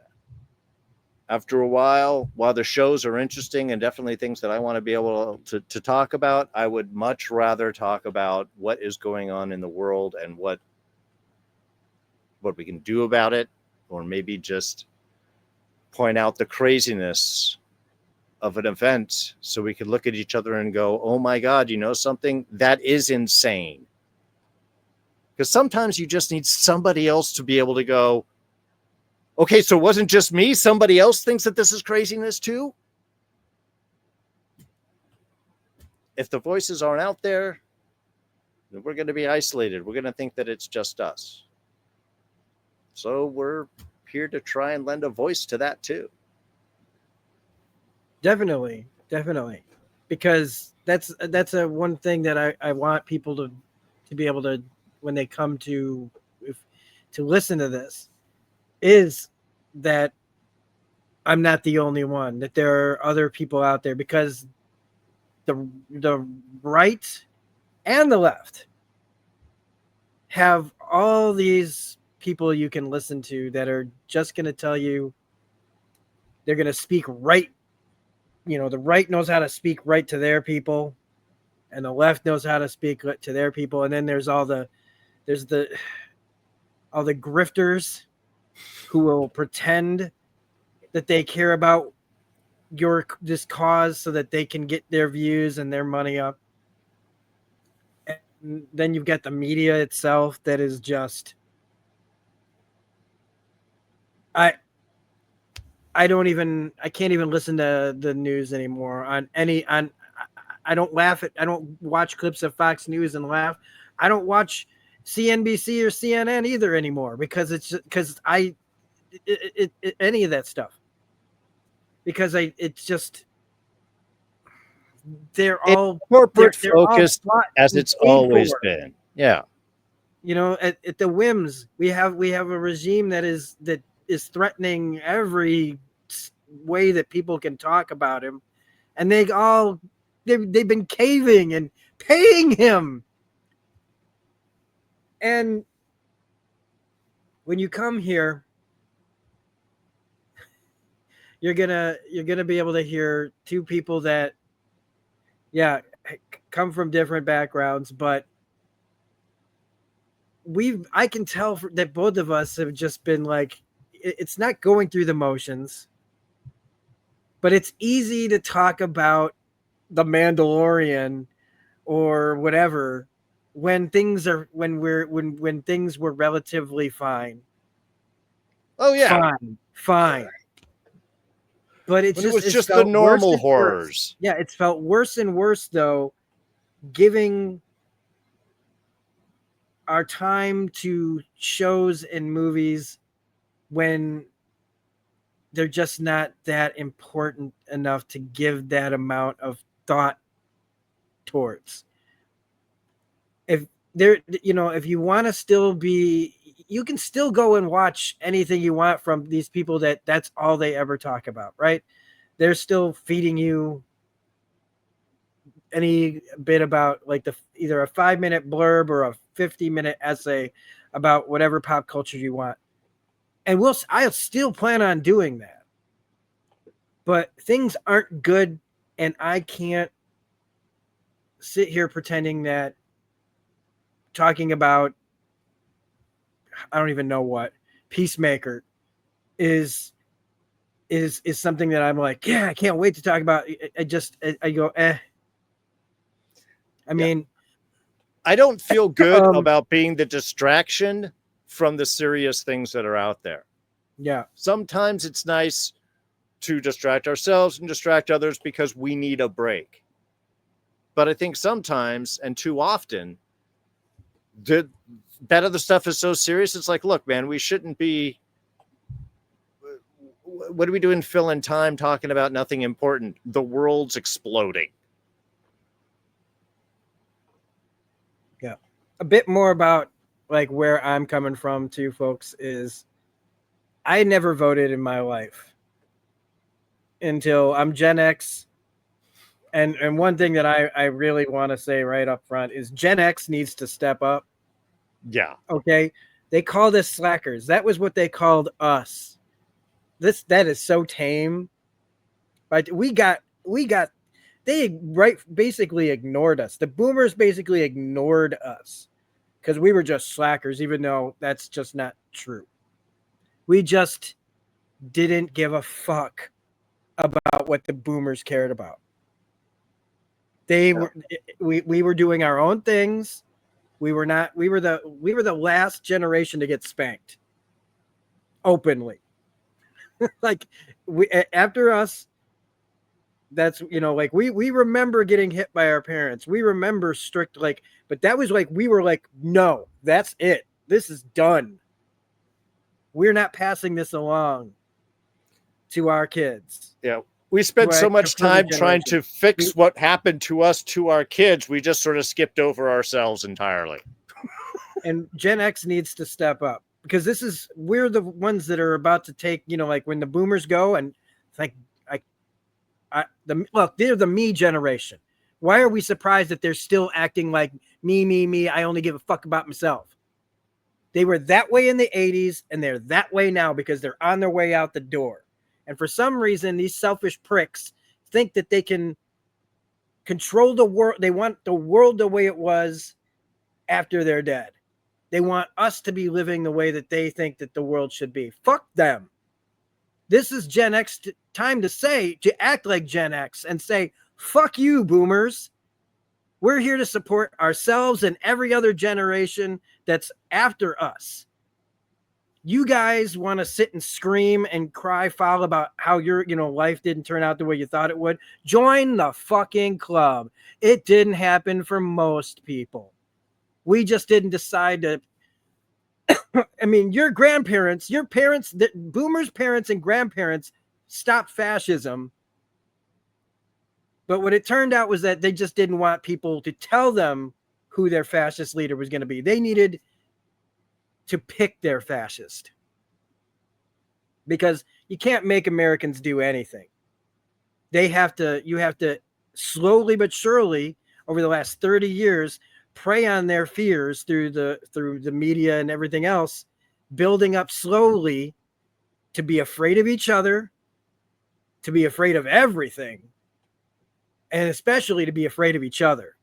S2: After a while the shows are interesting and definitely things that I want to be able to talk about, I would much rather talk about what is going on in the world and what we can do about it, or maybe just point out the craziness of an event so we can look at each other and go, oh my God, you know something? That is insane. Because sometimes you just need somebody else to be able to go, Okay, so it wasn't just me. Somebody else thinks that this is craziness too. If the voices aren't out there, then we're going to be isolated. We're going to think that it's just us. So we're here to try and lend a voice to that too.
S1: Definitely, definitely, because that's a one thing that I want people to be able to, when they come to, to listen to this, is that I'm not the only one, that there are other people out there, because the right and the left have all these people you can listen to that are just going to tell you, they're going to speak right. The right knows how to speak right to their people, and the left knows how to speak to their people. And then there's all the grifters who will pretend that they care about this cause so that they can get their views and their money up. And then you've got the media itself that is just, I can't even listen to the news anymore I don't I don't watch clips of Fox News and laugh. I don't watch CNBC or CNN either anymore, because any of that stuff, because it's just, they're all
S2: corporate
S1: they're all
S2: focused
S1: bought
S2: as
S1: and
S2: it's
S1: paid
S2: always
S1: for.
S2: been. Yeah.
S1: At the whims, we have a regime that is threatening every way that people can talk about him, and they've been caving and paying him. And when you come here, you're gonna be able to hear two people that, yeah, come from different backgrounds, but I can tell that both of us have just been like, it's not going through the motions, but it's easy to talk about the Mandalorian or whatever when things were relatively fine.
S2: Oh yeah.
S1: Fine. But
S2: When it was just the normal horrors.
S1: Yeah, it's felt worse and worse, though, giving our time to shows and movies when they're just not that important enough to give that amount of thought towards. If if you want to still be, you can still go and watch anything you want from these people that's all they ever talk about, right? They're still feeding you any bit about, like, either a 5-minute blurb or a 50-minute essay about whatever pop culture you want. And I'll still plan on doing that. But things aren't good, and I can't sit here pretending that talking about, I don't even know what, Peacemaker is something that I'm like, yeah, I can't wait to talk about. I go, eh. I mean,
S2: I don't feel good about being the distraction from the serious things that are out there.
S1: Yeah.
S2: Sometimes it's nice to distract ourselves and distract others because we need a break. But I think sometimes, and too often, that other stuff is so serious. It's like, look, man, we shouldn't be. What are we doing filling time talking about nothing important? The world's exploding.
S1: Yeah. A bit more about, like, where I'm coming from too, folks, is I never voted in my life until I'm Gen X. And one thing that I really want to say right up front is Gen X needs to step up.
S2: Yeah.
S1: Okay. They called us slackers. That was what they called us. That is so tame. But they basically ignored us. The boomers basically ignored us because we were just slackers, even though that's just not true. We just didn't give a fuck about what the boomers cared about. We were doing our own things. We were the last generation to get spanked openly. Like after us, that's like we remember getting hit by our parents. We remember strict but that was like we were like, no, that's it. This is done. We're not passing this along to our kids.
S2: Yeah. We spent so much time trying to fix what happened to us to our kids. We just sort of skipped over ourselves entirely.
S1: And Gen X needs to step up, because we're the ones that are about to take, like when the boomers go, and think they're the me generation. Why are we surprised that they're still acting like me? I only give a fuck about myself. They were that way in the 80s, and they're that way now because they're on their way out the door. And for some reason, these selfish pricks think that they can control the world. They want the world the way it was after they're dead. They want us to be living the way that they think that the world should be. Fuck them. This is Gen X time to act like Gen X and say, fuck you, boomers. We're here to support ourselves and every other generation that's after us. You guys want to sit and scream and cry foul about how your life didn't turn out the way you thought it would. Join the fucking club. It didn't happen for most people. We just didn't decide to. I mean, your grandparents, your parents, boomers' parents and grandparents stopped fascism. But what it turned out was that they just didn't want people to tell them who their fascist leader was going to be. They needed to pick their fascist, because you can't make Americans do anything. You have to slowly but surely over the last 30 years prey on their fears through the media and everything else, building up slowly to be afraid of each other, to be afraid of everything, and especially to be afraid of each other,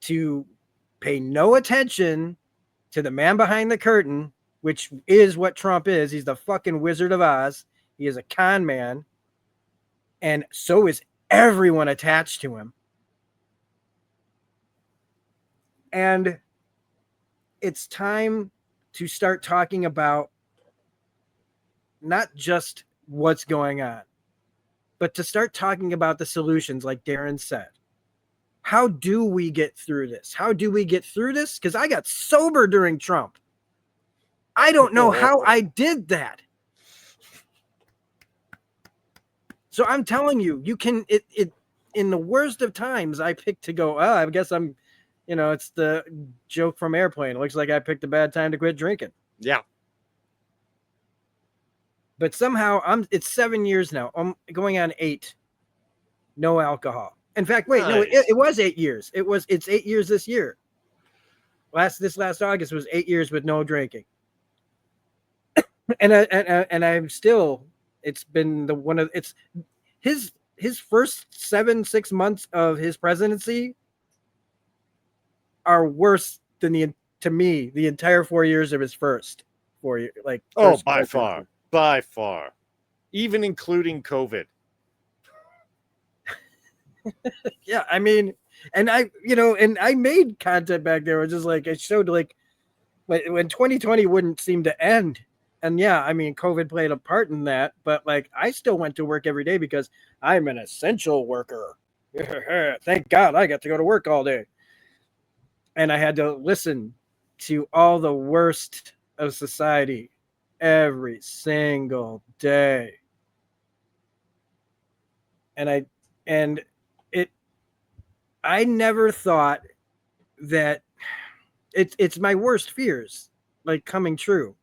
S1: to pay no attention to the man behind the curtain, which is what Trump is. He's the fucking Wizard of Oz. He is a con man. And so is everyone attached to him. And it's time to start talking about not just what's going on, but to start talking about the solutions, like Darren said. How do we get through this? How do we get through this? Because I got sober during Trump. I don't know how I did that. So I'm telling you, you can, in the worst of times, I picked to go, I guess I'm, it's the joke from Airplane. It looks like I picked a bad time to quit drinking.
S2: Yeah.
S1: But somehow it's 7 years now. I'm going on 8. No alcohol. In fact, wait, no, it was 8 years. It's 8 years this year. This last August was 8 years with no drinking. and I'm still, it's been his first 6 months of his presidency are worse than the entire 4 years of his first 4 years.
S2: By far, even including COVID.
S1: Yeah, I mean, and I made content back there. It was just like, it showed like when 2020 wouldn't seem to end. And yeah, I mean, COVID played a part in that, but like I still went to work every day because I'm an essential worker. Thank God I got to go to work all day. And I had to listen to all the worst of society every single day. And I never thought that it's my worst fears like coming true.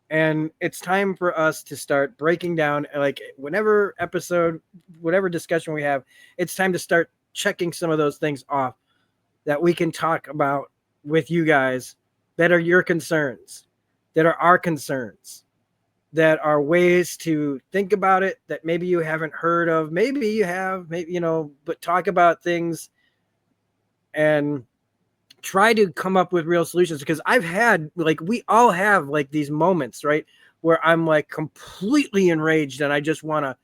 S1: And it's time for us to start breaking down, like whatever discussion we have, it's time to start checking some of those things off that we can talk about with you guys that are your concerns, that are our concerns, that are ways to think about it that maybe you haven't heard of. Maybe you have, but talk about things and try to come up with real solutions. Because I've had, like, we all have like these moments, right, where I'm like completely enraged and I just want to,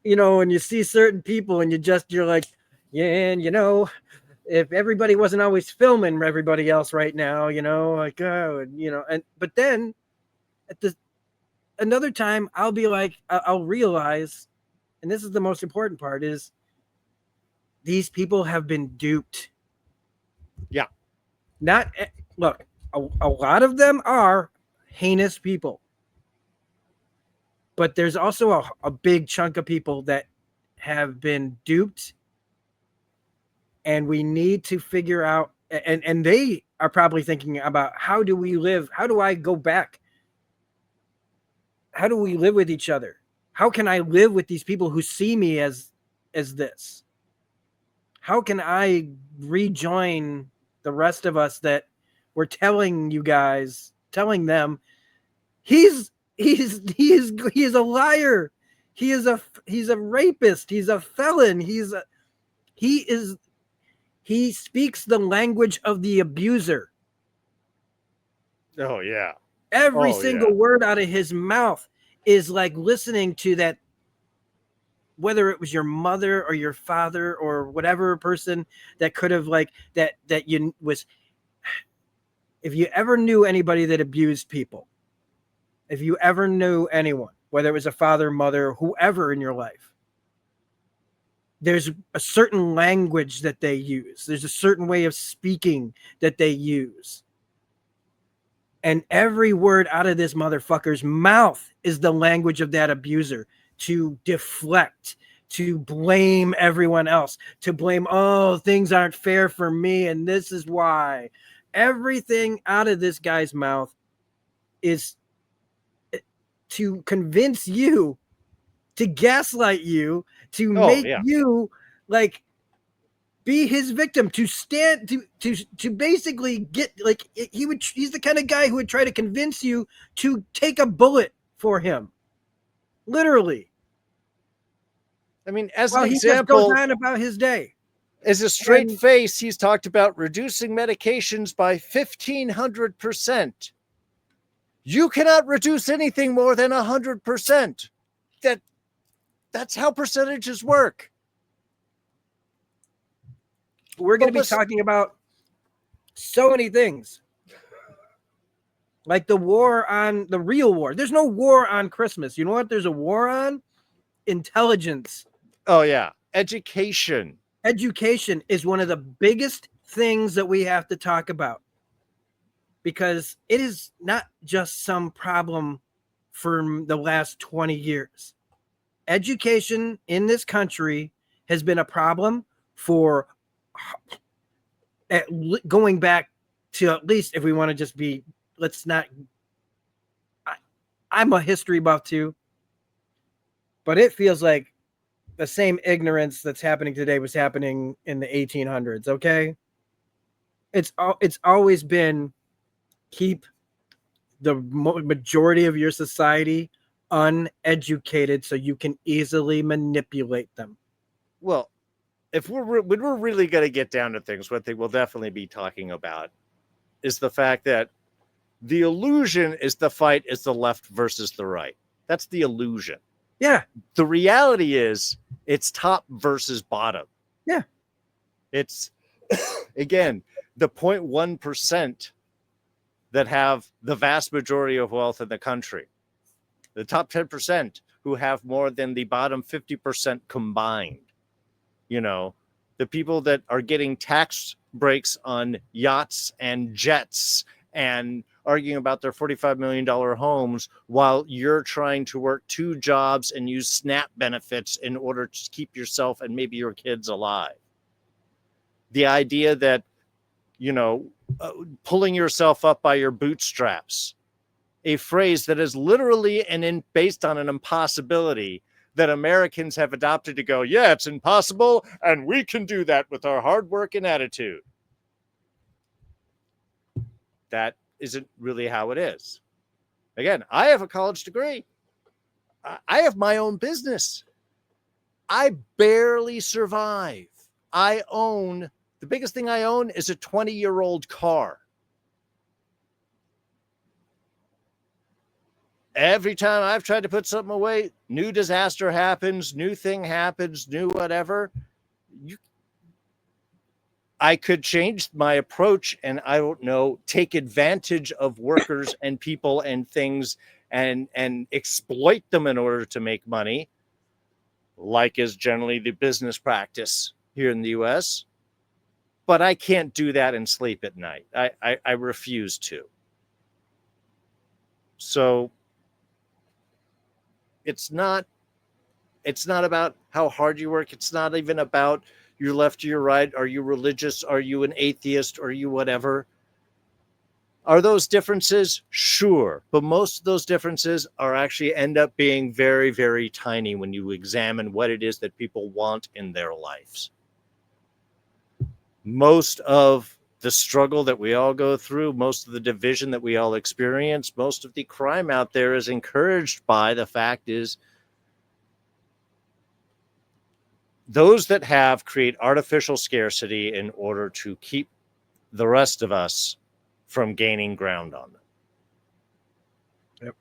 S1: when you see certain people and you're like, yeah, and if everybody wasn't always filming everybody else right now, like, but then at another time, I'll be like, I'll realize, and this is the most important part, is these people have been duped.
S2: Yeah.
S1: Look, a lot of them are heinous people, but there's also a big chunk of people that have been duped, and we need to figure out, and they are probably thinking about, how do we live? How do I go back? How do we live with each other? How can I live with these people who see me as this? How can I rejoin the rest of us that we're telling them he's a liar. He's a rapist. He's a felon. He speaks the language of the abuser.
S2: Oh yeah.
S1: Every single word out of his mouth is like listening to that, whether it was your mother or your father or whatever person that could have, like, that you was, if you ever knew anybody that abused people, if you ever knew anyone, whether it was a father, mother, whoever in your life, there's a certain language that they use. There's a certain way of speaking that they use. And every word out of this motherfucker's mouth is the language of that abuser, to deflect, to blame everyone else, to blame, oh, things aren't fair for me, and this is why. Everything out of this guy's mouth is to convince you, to gaslight you, to make you, like, be his victim, to stand, to basically get, like, he's the kind of guy who would try to convince you to take a bullet for him, literally.
S2: I mean, as
S1: an example, he just goes on about his day.
S2: As a straight face, he's talked about reducing medications by 1,500%. You cannot reduce anything more than 100%. That's how percentages work.
S1: We're going to be talking about so many things, like the real war. There's no war on Christmas. You know what there's a war on? Intelligence.
S2: Oh yeah, education.
S1: Education is one of the biggest things that we have to talk about, because it is not just some problem for the last 20 years. Education in this country has been a problem for going back to, at least, if we want to just be, I'm a history buff too, but it feels like the same ignorance that's happening today was happening in the 1800s. Okay. It's always been, keep the majority of your society uneducated so you can easily manipulate them.
S2: Well, when we're really going to get down to things, what they will definitely be talking about is the fact that the illusion is the fight is the left versus the right. That's the illusion.
S1: Yeah.
S2: The reality is it's top versus bottom.
S1: Yeah.
S2: It's, again, the 0.1% that have the vast majority of wealth in the country. The top 10% who have more than the bottom 50% combined. You know, the people that are getting tax breaks on yachts and jets and arguing about their $45 million homes while you're trying to work 2 jobs and use SNAP benefits in order to keep yourself and maybe your kids alive. The idea that, pulling yourself up by your bootstraps, a phrase that is literally based on an impossibility that Americans have adopted to go, yeah, it's impossible, and we can do that with our hard work and attitude. That isn't really how it is. Again, I have a college degree. I have my own business. I barely survive. The biggest thing I own is a 20-year-old car. Every time I've tried to put something away, new disaster happens, new thing happens, new whatever. I could change my approach and, I don't know, take advantage of workers and people and things and exploit them in order to make money, like is generally the business practice here in the US. But I can't do that and sleep at night. I refuse to. So it's not about how hard you work. It's not even about your left or your right. Are you religious? Are you an atheist? Are you whatever? Are those differences? Sure. But most of those differences are actually end up being very, very tiny when you examine what it is that people want in their lives. Most of the struggle that we all go through, most of the division that we all experience, most of the crime out there is encouraged by the fact is those that have create artificial scarcity in order to keep the rest of us from gaining ground on them.
S1: Yep.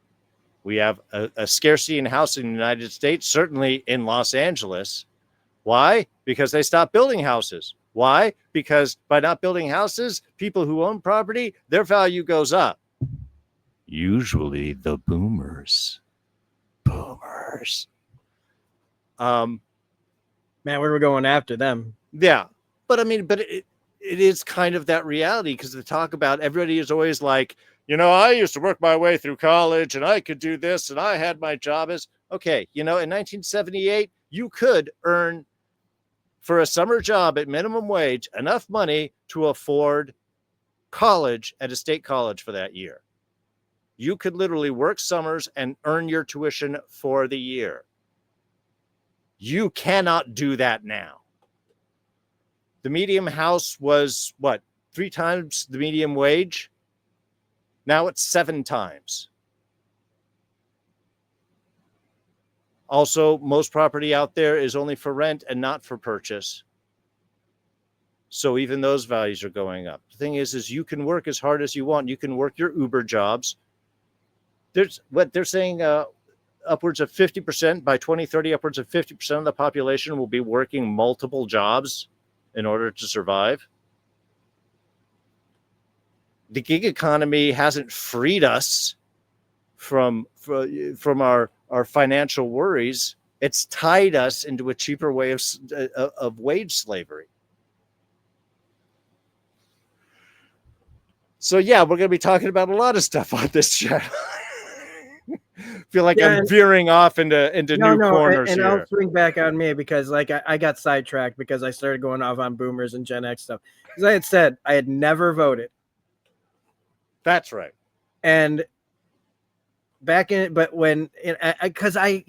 S2: We have a scarcity in housing in the United States, certainly in Los Angeles. Why? Because they stopped building houses. Why? Because by not building houses, people who own property, their value goes up. Usually the boomers.
S1: Man, we were going after them.
S2: Yeah. But I mean, it is kind of that reality, because to talk about, everybody is always like, I used to work my way through college and I could do this and I had my job as, okay, in 1978, you could earn for a summer job at minimum wage enough money to afford college at a state college for that year. You could literally work summers and earn your tuition for the year. You cannot do that now. The medium house was what, 3 times the medium wage? Now it's 7 times. Also, most property out there is only for rent and not for purchase. So even those values are going up. The thing is you can work as hard as you want. You can work your Uber jobs. There's what they're saying, upwards of 50% by 2030, upwards of 50% of the population will be working multiple jobs in order to survive. The gig economy hasn't freed us from our financial worries. It's tied us into a cheaper way of wage slavery. So yeah, we're going to be talking about a lot of stuff on this channel. Feel like I'm veering off into new corners
S1: and
S2: here.
S1: I'll swing back on me because I got sidetracked because I started going off on boomers and Gen X stuff. Because I had said I had never voted.
S2: That's right.
S1: And back in, but when, because I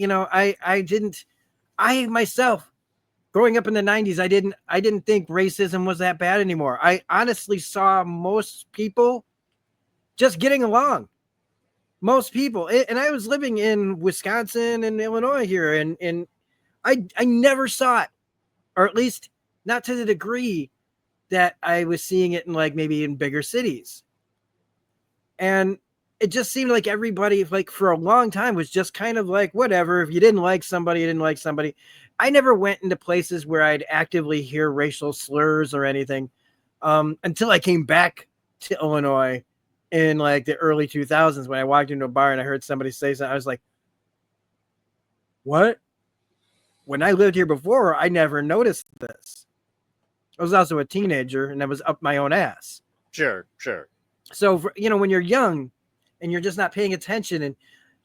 S1: myself, growing up in the 90s, I didn't think racism was that bad anymore. I honestly saw most people just getting along. Most people, and I was living in Wisconsin and Illinois here, and I never saw it, or at least not to the degree that I was seeing it in like maybe in bigger cities. And it just seemed like everybody, like for a long time, was just kind of like, whatever. If you didn't like somebody, you didn't like somebody. I never went into places where I'd actively hear racial slurs or anything until I came back to Illinois in like the early 2000s when I walked into a bar and I heard somebody say something. I was like, what? When I lived here before, I never noticed this. I was also a teenager and I was up my own ass.
S2: Sure.
S1: So, when you're young and you're just not paying attention and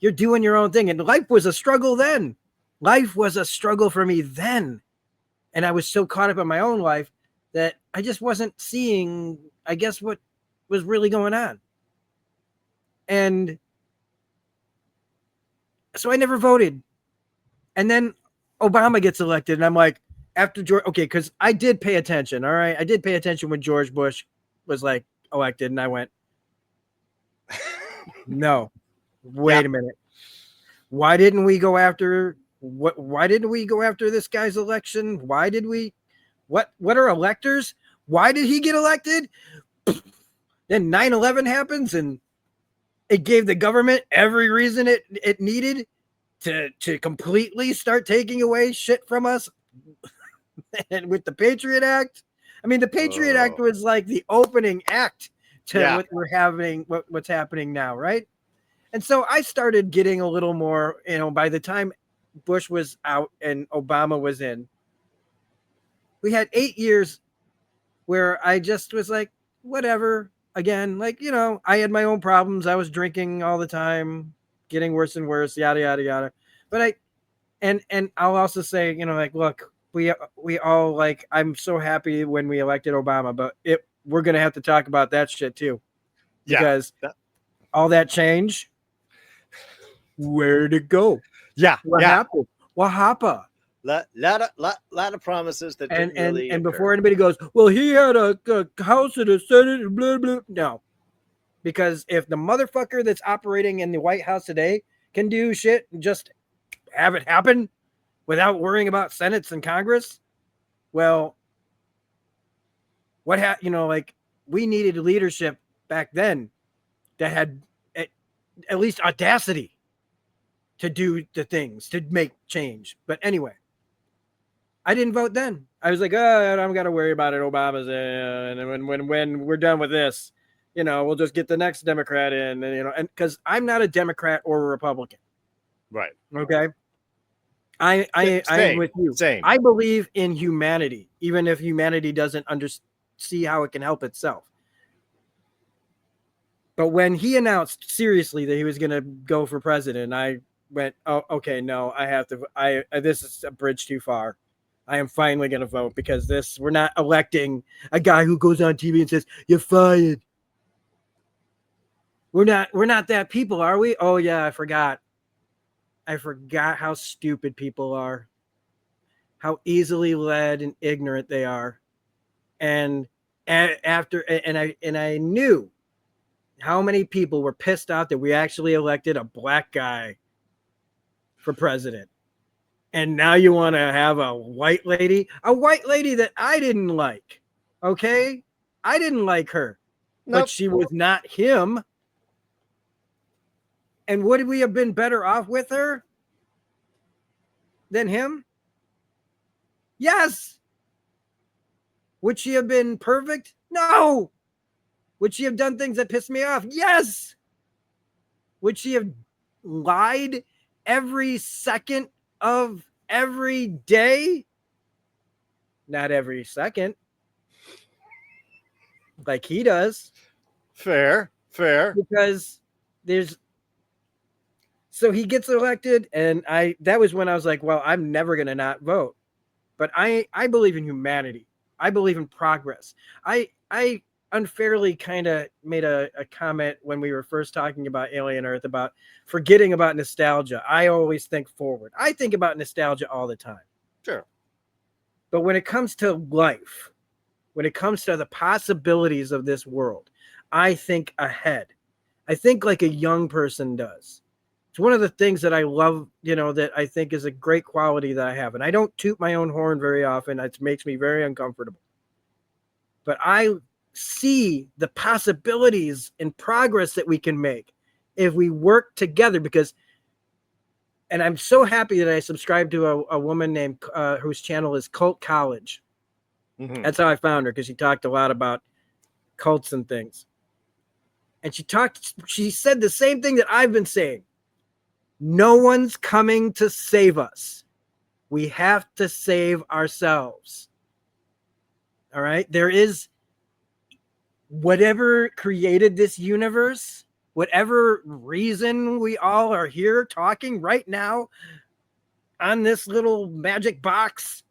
S1: you're doing your own thing, and life was a struggle then. Life was a struggle for me then. And I was so caught up in my own life that I just wasn't seeing, I guess, what was really going on. And so I never voted. And then Obama gets elected. And I'm like, after George, okay, because I did pay attention. All right. I did pay attention when George Bush was like elected. And I went, no, wait a minute. Why didn't we go after why didn't we go after this guy's election? Why did we? What are electors? Why did he get elected? Then 9/11 happens and it gave the government every reason it needed to completely start taking away shit from us. And with the Patriot Act, I mean, the Patriot Act
S2: Oh.
S1: was like the opening act to
S2: Yeah.
S1: what we're having, what's happening now, right? And so I started getting a little more, by the time Bush was out and Obama was in, we had 8 years where I just was like, whatever. Again, like, I had my own problems. I was drinking all the time, getting worse and worse, yada, yada, yada. But and I'll also say, like, look, we all, like, I'm so happy when we elected Obama, but we're going to have to talk about that shit too. Because all that change, where'd it go?
S2: Yeah.
S1: What happened? What happened?
S2: Lot of promises that didn't really
S1: and
S2: occur.
S1: before anybody goes, well, he had a House and a Senate and blah blah. No, because if the motherfucker that's operating in the White House today can do shit and just have it happen without worrying about Senates and Congress, well, like, we needed leadership back then that had at least audacity to do the things to make change. But anyway, I didn't vote then. I was like, oh, I don't got to worry about it. Obama's in, and when we're done with this, we'll just get the next Democrat in, and because I'm not a Democrat or a Republican.
S2: Right.
S1: Okay. I'm with you.
S2: Same.
S1: I believe in humanity, even if humanity doesn't see how it can help itself. But when he announced seriously that he was going to go for president, I went, oh, okay, no, I have to. This is a bridge too far. I am finally going to vote because we're not electing a guy who goes on TV and says, you're fired. We're not that people, are we? Oh yeah, I forgot how stupid people are, how easily led and ignorant they are. And I knew how many people were pissed out that we actually elected a black guy for president. And now you want to have a white lady that I didn't like. Okay? I didn't like her.
S2: Nope.
S1: But she was not him. And would we have been better off with her than him? Yes. Would she have been perfect? No. Would she have done things that pissed me off? Yes. Would she have lied every second of every day? Not every second. Like he does.
S2: Fair.
S1: Because so he gets elected, and that was when I was like, well, I'm never going to not vote. But I believe in humanity. I believe in progress. I unfairly kind of made a comment when we were first talking about Alien Earth about forgetting about nostalgia. I always think forward. I think about nostalgia all the time.
S2: Sure.
S1: But when it comes to life, when it comes to the possibilities of this world, I think ahead. I think like a young person does. It's one of the things that I love, that I think is a great quality that I have. And I don't toot my own horn very often. It makes me very uncomfortable. But I see the possibilities and progress that we can make if we work together, and I'm so happy that I subscribed to a woman named whose channel is Cult College.
S2: Mm-hmm.
S1: That's how I found her, because she talked a lot about cults and things. And she said the same thing that I've been saying. No one's coming to save us. We have to save ourselves. All right? There is whatever created this universe, whatever reason we all are here talking right now on this little magic box,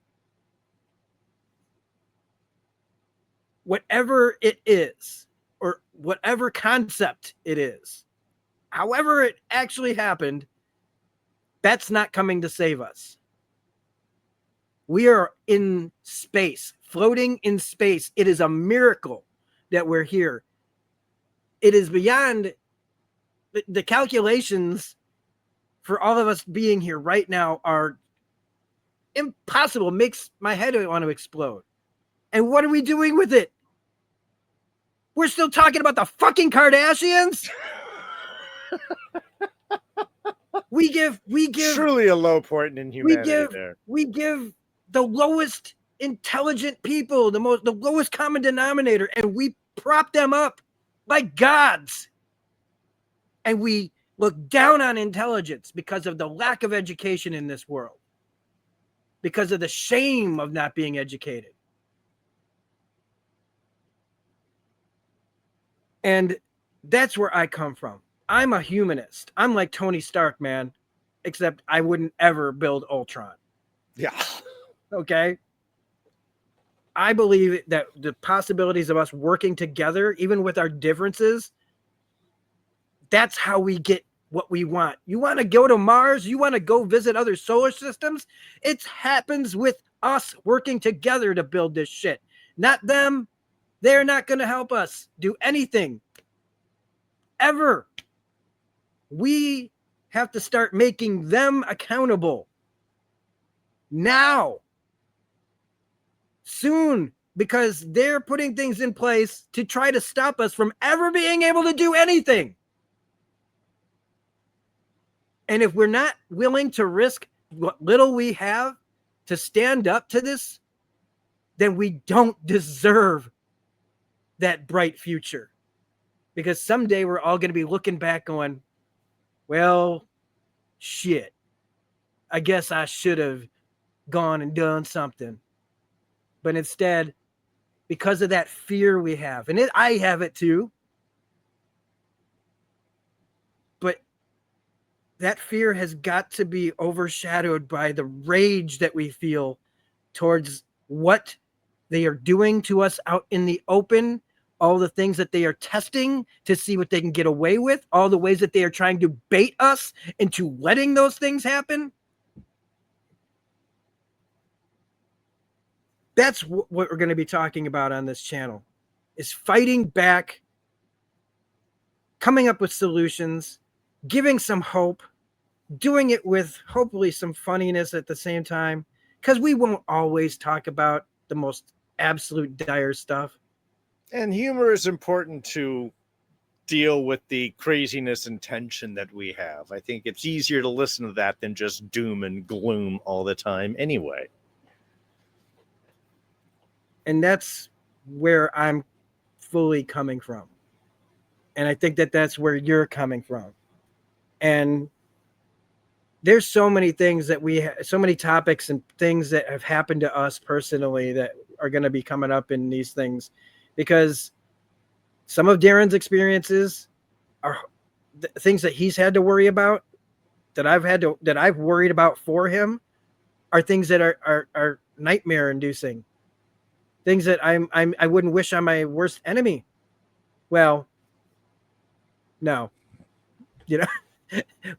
S1: whatever it is, or whatever concept it is, however it actually happened, that's not coming to save us. We are in space, floating in space. It is a miracle that we're here. It is beyond the calculations for all of us being here right now are impossible. Makes my head want to explode. And what are we doing with it? We're still talking about the fucking Kardashians. We give
S2: truly a low point in humanity.
S1: we give the lowest intelligent people, the lowest common denominator, and we prop them up like gods. And we look down on intelligence because of the lack of education in this world, because of the shame of not being educated. And that's where I come from. I'm a humanist. I'm like Tony Stark, man, except I wouldn't ever build Ultron.
S2: Yeah.
S1: Okay? I believe that the possibilities of us working together, even with our differences, that's how we get what we want. You want to go to Mars? You want to go visit other solar systems? It happens with us working together to build this shit. Not them. They're not going to help us do anything. Ever. We have to start making them accountable. Now. Soon. Because they're putting things in place to try to stop us from ever being able to do anything. And if we're not willing to risk what little we have to stand up to this, then we don't deserve that bright future. Because someday we're all going to be looking back going, well, shit. I guess I should have gone and done something. But instead, because of that fear we have, and I have it too, but that fear has got to be overshadowed by the rage that we feel towards what they are doing to us out in the open, all the things that they are testing to see what they can get away with, all the ways that they are trying to bait us into letting those things happen. That's what we're going to be talking about on this channel, is fighting back, coming up with solutions, giving some hope, doing it with hopefully some funniness at the same time, because we won't always talk about the most absolute dire stuff.
S2: And humor is important to deal with the craziness and tension that we have. I think it's easier to listen to that than just doom and gloom all the time anyway.
S1: And that's where I'm fully coming from. And I think that that's where you're coming from. And there's so many things that so many topics and things that have happened to us personally that are going to be coming up in these things, because some of Darren's experiences are things that he's had to worry about, that I've worried about for him, are things that are nightmare inducing, things that I wouldn't wish on my worst enemy. Well, no, you know.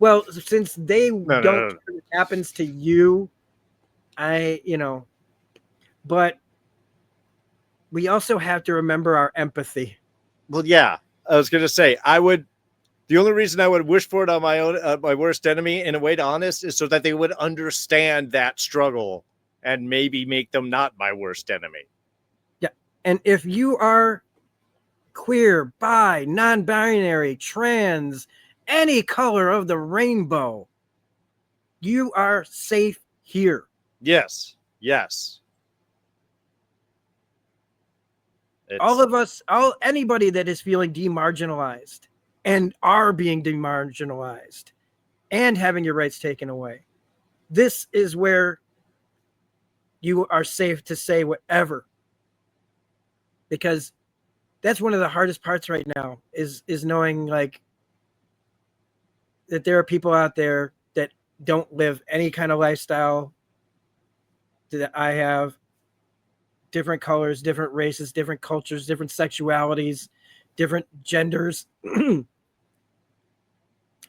S1: Well, since they don't care what happens to you, but we also have to remember our empathy.
S2: Well, yeah, I was going to say, the only reason I would wish for it on my own, my worst enemy, in a way to honest, is so that they would understand that struggle and maybe make them not my worst enemy.
S1: Yeah. And if you are queer, bi, non-binary, trans, any color of the rainbow, you are safe here.
S2: Yes. Yes.
S1: All of us, anybody that is feeling demarginalized and are being demarginalized and having your rights taken away, this is where you are safe to say whatever. Because that's one of the hardest parts right now, is knowing like that there are people out there that don't live any kind of lifestyle that I have. Different colors, different races, different cultures, different sexualities, different genders.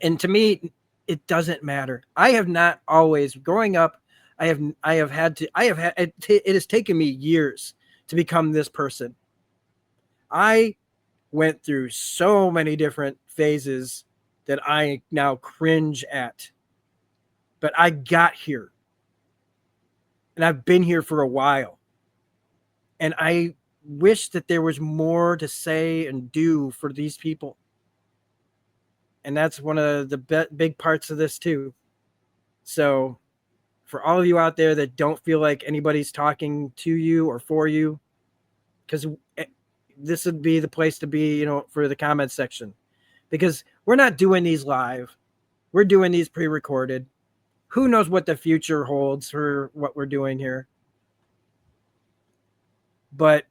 S1: And to me, it doesn't matter. I have not always, growing up, it has taken me years to become this person. I went through so many different phases that I now cringe at. But I got here. And I've been here for a while. And I wish that there was more to say and do for these people. And that's one of the big parts of this too. So for all of you out there that don't feel like anybody's talking to you or for you, because this would be the place to be, for the comment section, because we're not doing these live. We're doing these pre-recorded. Who knows what the future holds for what we're doing here? But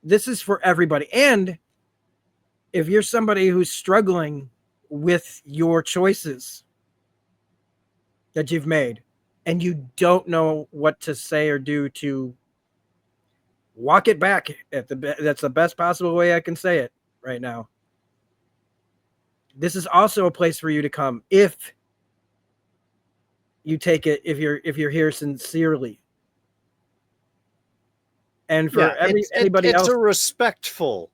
S1: this is for everybody. And if you're somebody who's struggling with your choices that you've made and you don't know what to say or do to walk it back that's the best possible way I can say it right now. This is also a place for you to come if you take it, if you're here sincerely. And for anybody else,
S2: it's a respectful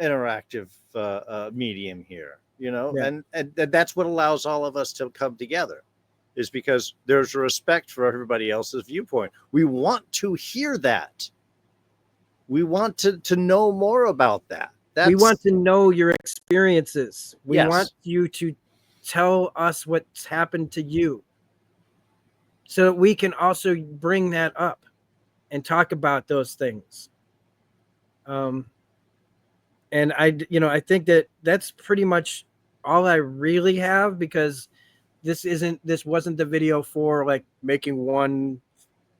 S2: interactive medium here, and that's what allows all of us to come together, is because there's a respect for everybody else's viewpoint. We want to hear that. We want to know more about that.
S1: We want to know your experiences. We
S2: Yes.
S1: want you to tell us what's happened to you, so that we can also bring that up and talk about those things. And I think that's pretty much all I really have, because this wasn't the video for like making one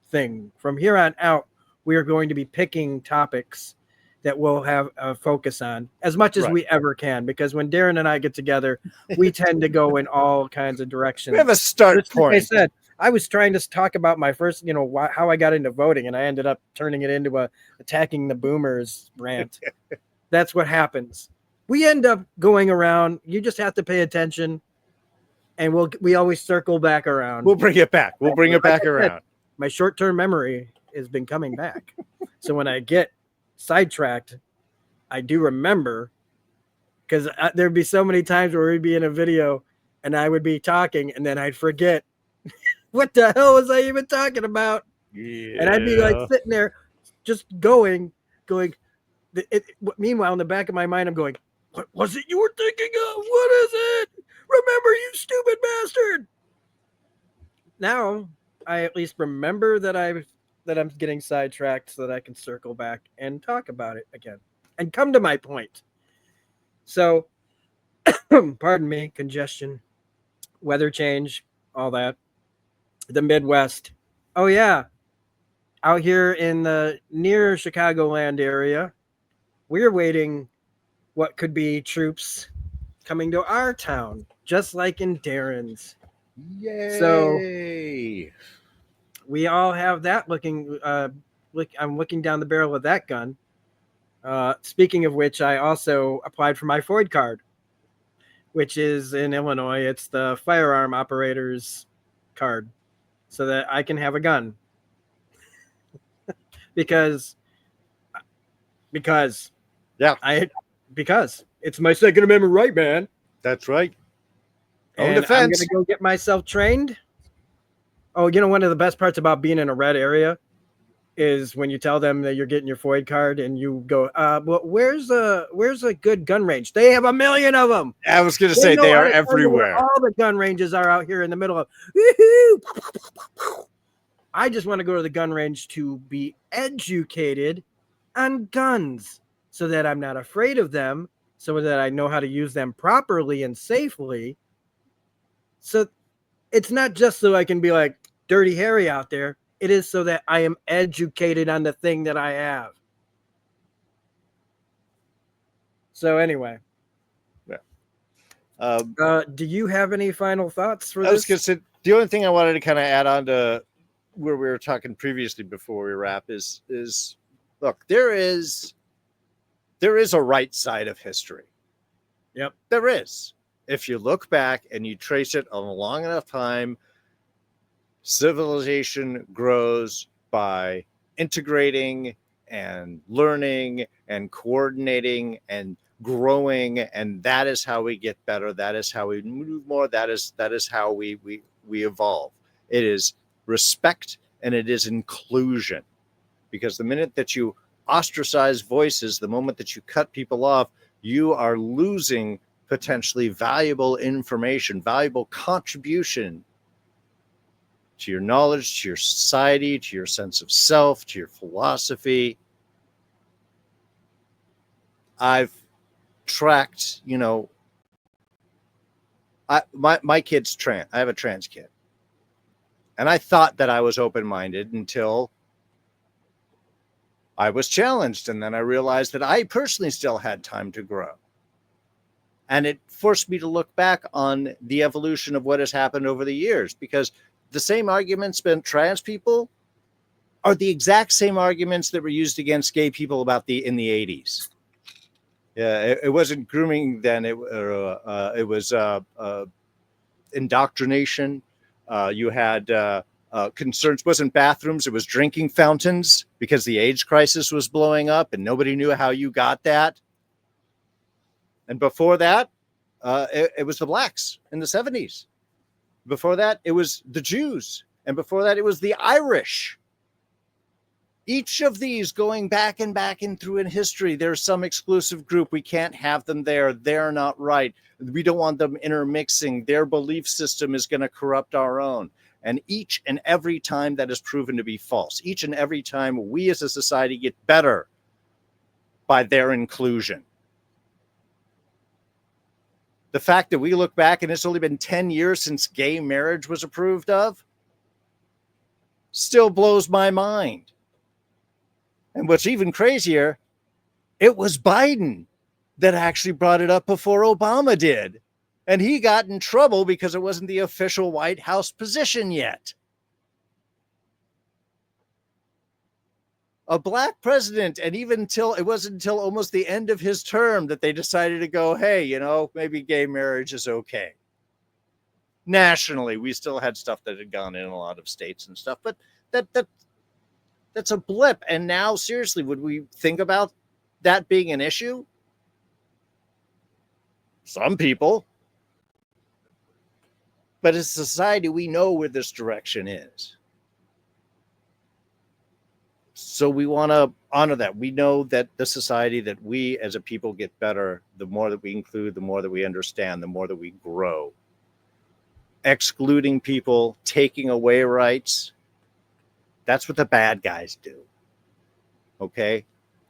S1: thing. From here on out, we are going to be picking topics that we'll have a focus on as much as we ever can, because when Darren and I get together, we tend to go in all kinds of directions.
S2: We have a start point.
S1: Like I said, I was trying to talk about my first, how I got into voting, and I ended up turning it into a attacking the boomers rant. That's what happens. We end up going around. You just have to pay attention, and we always circle back around.
S2: We'll bring it back. We'll bring it back around.
S1: My short-term memory has been coming back. So when I get sidetracked, I do remember, because there'd be so many times where we'd be in a video and I would be talking and then I'd forget what the hell was I even talking about?
S2: Yeah.
S1: And I'd be like sitting there just going. Meanwhile, in the back of my mind, I'm going, what was it you were thinking of? What is it? Remember, you stupid bastard. Now, I at least remember that I'm getting sidetracked, so that I can circle back and talk about it again and come to my point. So, pardon me, congestion, weather change, all that. The Midwest. Oh, yeah. Out here in the near Chicagoland area, we're waiting what could be troops coming to our town, just like in Darren's.
S2: Yay.
S1: So we all have that looking. I'm looking down the barrel of that gun. Speaking of which, I also applied for my FOID card, which is in Illinois. It's the firearm operator's card, so that I can have a gun. because it's my Second Amendment right, man.
S2: That's right.
S1: And I'm going to go get myself trained. Oh, one of the best parts about being in a red area is when you tell them that you're getting your FOID card and you go, well, where's a good gun range? They have a million of them.
S2: I was going to say they are everywhere.
S1: All the gun ranges are out here in the middle of. I just want to go to the gun range to be educated on guns, so that I'm not afraid of them, so that I know how to use them properly and safely. So it's not just so I can be like Dirty Harry out there. It is so that I am educated on the thing that I have. So anyway.
S2: Yeah.
S1: Do you have any final thoughts for this?
S2: I was going to say, the only thing I wanted to kind of add on to where we were talking previously before we wrap is look, there is a right side of history.
S1: Yep.
S2: There is. If you look back and you trace it on a long enough time, civilization grows by integrating and learning and coordinating and growing, and that is how we get better. That is how we move more. That is how we evolve. It is respect and it is inclusion, because the minute that you ostracize voices, the moment that you cut people off, you are losing potentially valuable information, valuable contribution to your knowledge, to your society, to your sense of self, to your philosophy. I've tracked, my kid's trans. I have a trans kid. And I thought that I was open-minded until I was challenged. And then I realized that I personally still had time to grow. And it forced me to look back on the evolution of what has happened over the years, because the same arguments against trans people are the exact same arguments that were used against gay people in the 80s. Yeah, it wasn't grooming then. It was indoctrination. You had concerns. It wasn't bathrooms. It was drinking fountains, because the AIDS crisis was blowing up and nobody knew how you got that. And before that, it was the blacks in the 70s. Before that, it was the Jews. And before that, it was the Irish. Each of these going back and through in history, there's some exclusive group. We can't have them there. They're not right. We don't want them intermixing. Their belief system is going to corrupt our own. And each and every time that is proven to be false, each and every time we as a society get better by their inclusion. The fact that we look back and it's only been 10 years since gay marriage was approved of still blows my mind. And what's even crazier, it was Biden that actually brought it up before Obama did. And he got in trouble because it wasn't the official White House position yet. A black president, and it wasn't until almost the end of his term that they decided to go, hey, maybe gay marriage is okay. Nationally, we still had stuff that had gone in a lot of states and stuff, but that's a blip. And now, seriously, would we think about that being an issue? Some people. But as a society, we know where this direction is. So we want to honor that. We know that the society that we as a people get better, the more that we include, the more that we understand, the more that we grow. Excluding people, taking away rights, that's what the bad guys do. Okay?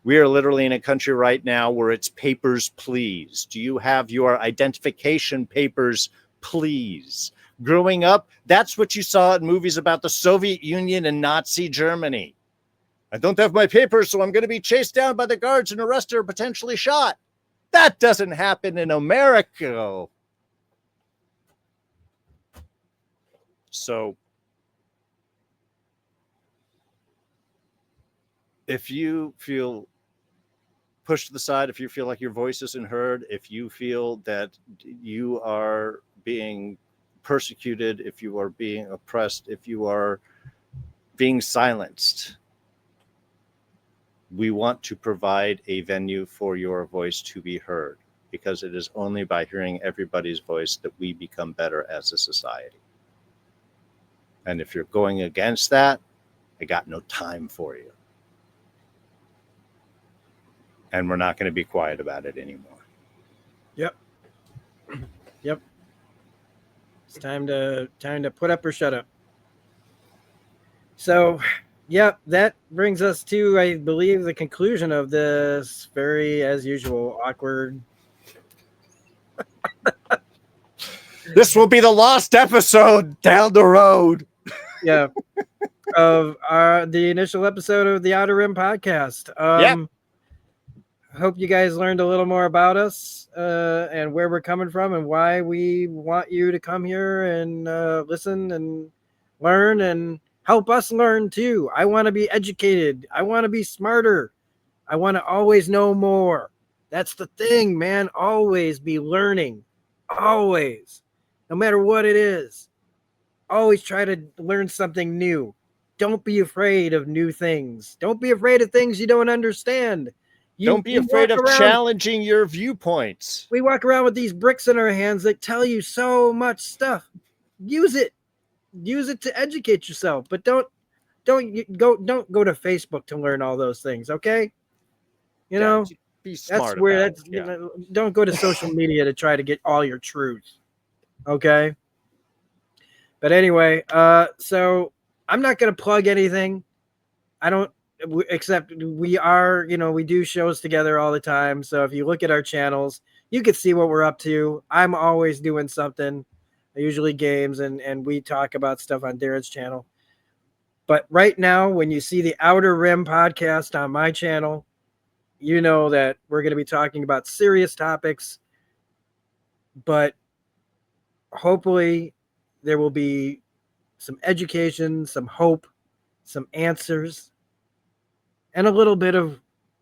S2: We are literally in a country right now where it's papers, please. Do you have your identification papers, please? Growing up, that's what you saw in movies about the Soviet Union and Nazi Germany. I don't have my papers, so I'm going to be chased down by the guards and arrested or potentially shot. That doesn't happen in America. So if you feel pushed to the side, if you feel like your voice isn't heard, if you feel that you are being persecuted, if you are being oppressed, if you are being silenced, we want to provide a venue for your voice to be heard, because it is only by hearing everybody's voice that we become better as a society. And if you're going against that, I got no time for you. And we're not going to be quiet about it anymore.
S1: Yep. It's time to put up or shut up. So, yep, that brings us to, I believe, the conclusion of this very, as usual, awkward.
S2: This will be the lost episode down the road.
S1: Yeah. Of the initial episode of the Outer Rim podcast.
S2: Yep.
S1: Hope you guys learned a little more about us and where we're coming from and why we want you to come here and listen and learn and help us learn too. I want to be educated. I want to be smarter. I want to always know more. That's the thing, man. Always be learning. Always. No matter what it is. Always try to learn something new. Don't be afraid of new things. Don't be afraid of things you don't understand.
S2: Don't be afraid of challenging your viewpoints.
S1: We walk around with these bricks in our hands that tell you so much stuff. Use it. Use it to educate yourself, but don't go to Facebook to learn all those things, okay?
S2: Be smart.
S1: That's where don't go to social media to try to get all your truth. Okay? But anyway, so I'm not going to plug anything. I don't, except we are, we do shows together all the time. So if you look at our channels, you can see what we're up to. I'm always doing something, usually games, and we talk about stuff on Darren's channel. But right now, when you see the Outer Rim podcast on my channel, you know that we're going to be talking about serious topics, but hopefully there will be some education, some hope, some answers, and a little bit of,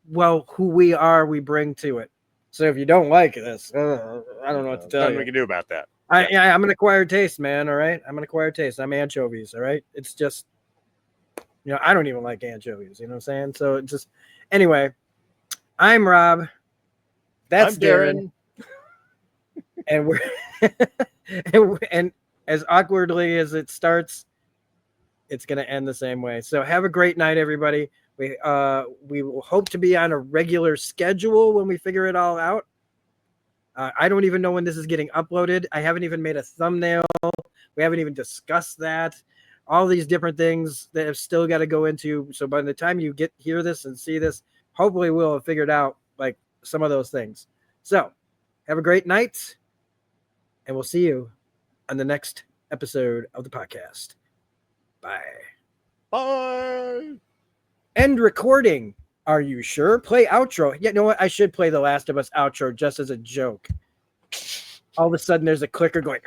S1: well, who we are, we bring to it. So if you don't like this, I don't know what to tell
S2: Nothing
S1: you.
S2: we can do about that.
S1: I'm an acquired taste, man. All right. I'm an acquired taste. I'm anchovies. All right. It's just, I don't even like anchovies. You know what I'm saying? So it's just, anyway, I'm Rob. That's
S2: I'm
S1: Darren. And we're, and as awkwardly as it starts, it's going to end the same way. So have a great night, everybody. We will hope to be on a regular schedule when we figure it all out. I don't even know when this is getting uploaded. I haven't even made a thumbnail. We haven't even discussed that. All these different things that have still got to go into. So by the time you hear this and see this, hopefully we'll have figured out like some of those things. So have a great night, and we'll see you on the next episode of the podcast. Bye.
S2: Bye.
S1: End recording. Are you sure? Play outro. Yeah, you know what? I should play the Last of Us outro just as a joke. All of a sudden, there's a clicker going,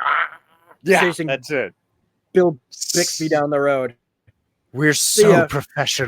S2: Yeah,
S1: chasing
S2: that's it.
S1: Bill Bixby down the road.
S2: We're
S1: See ya.
S2: so professional.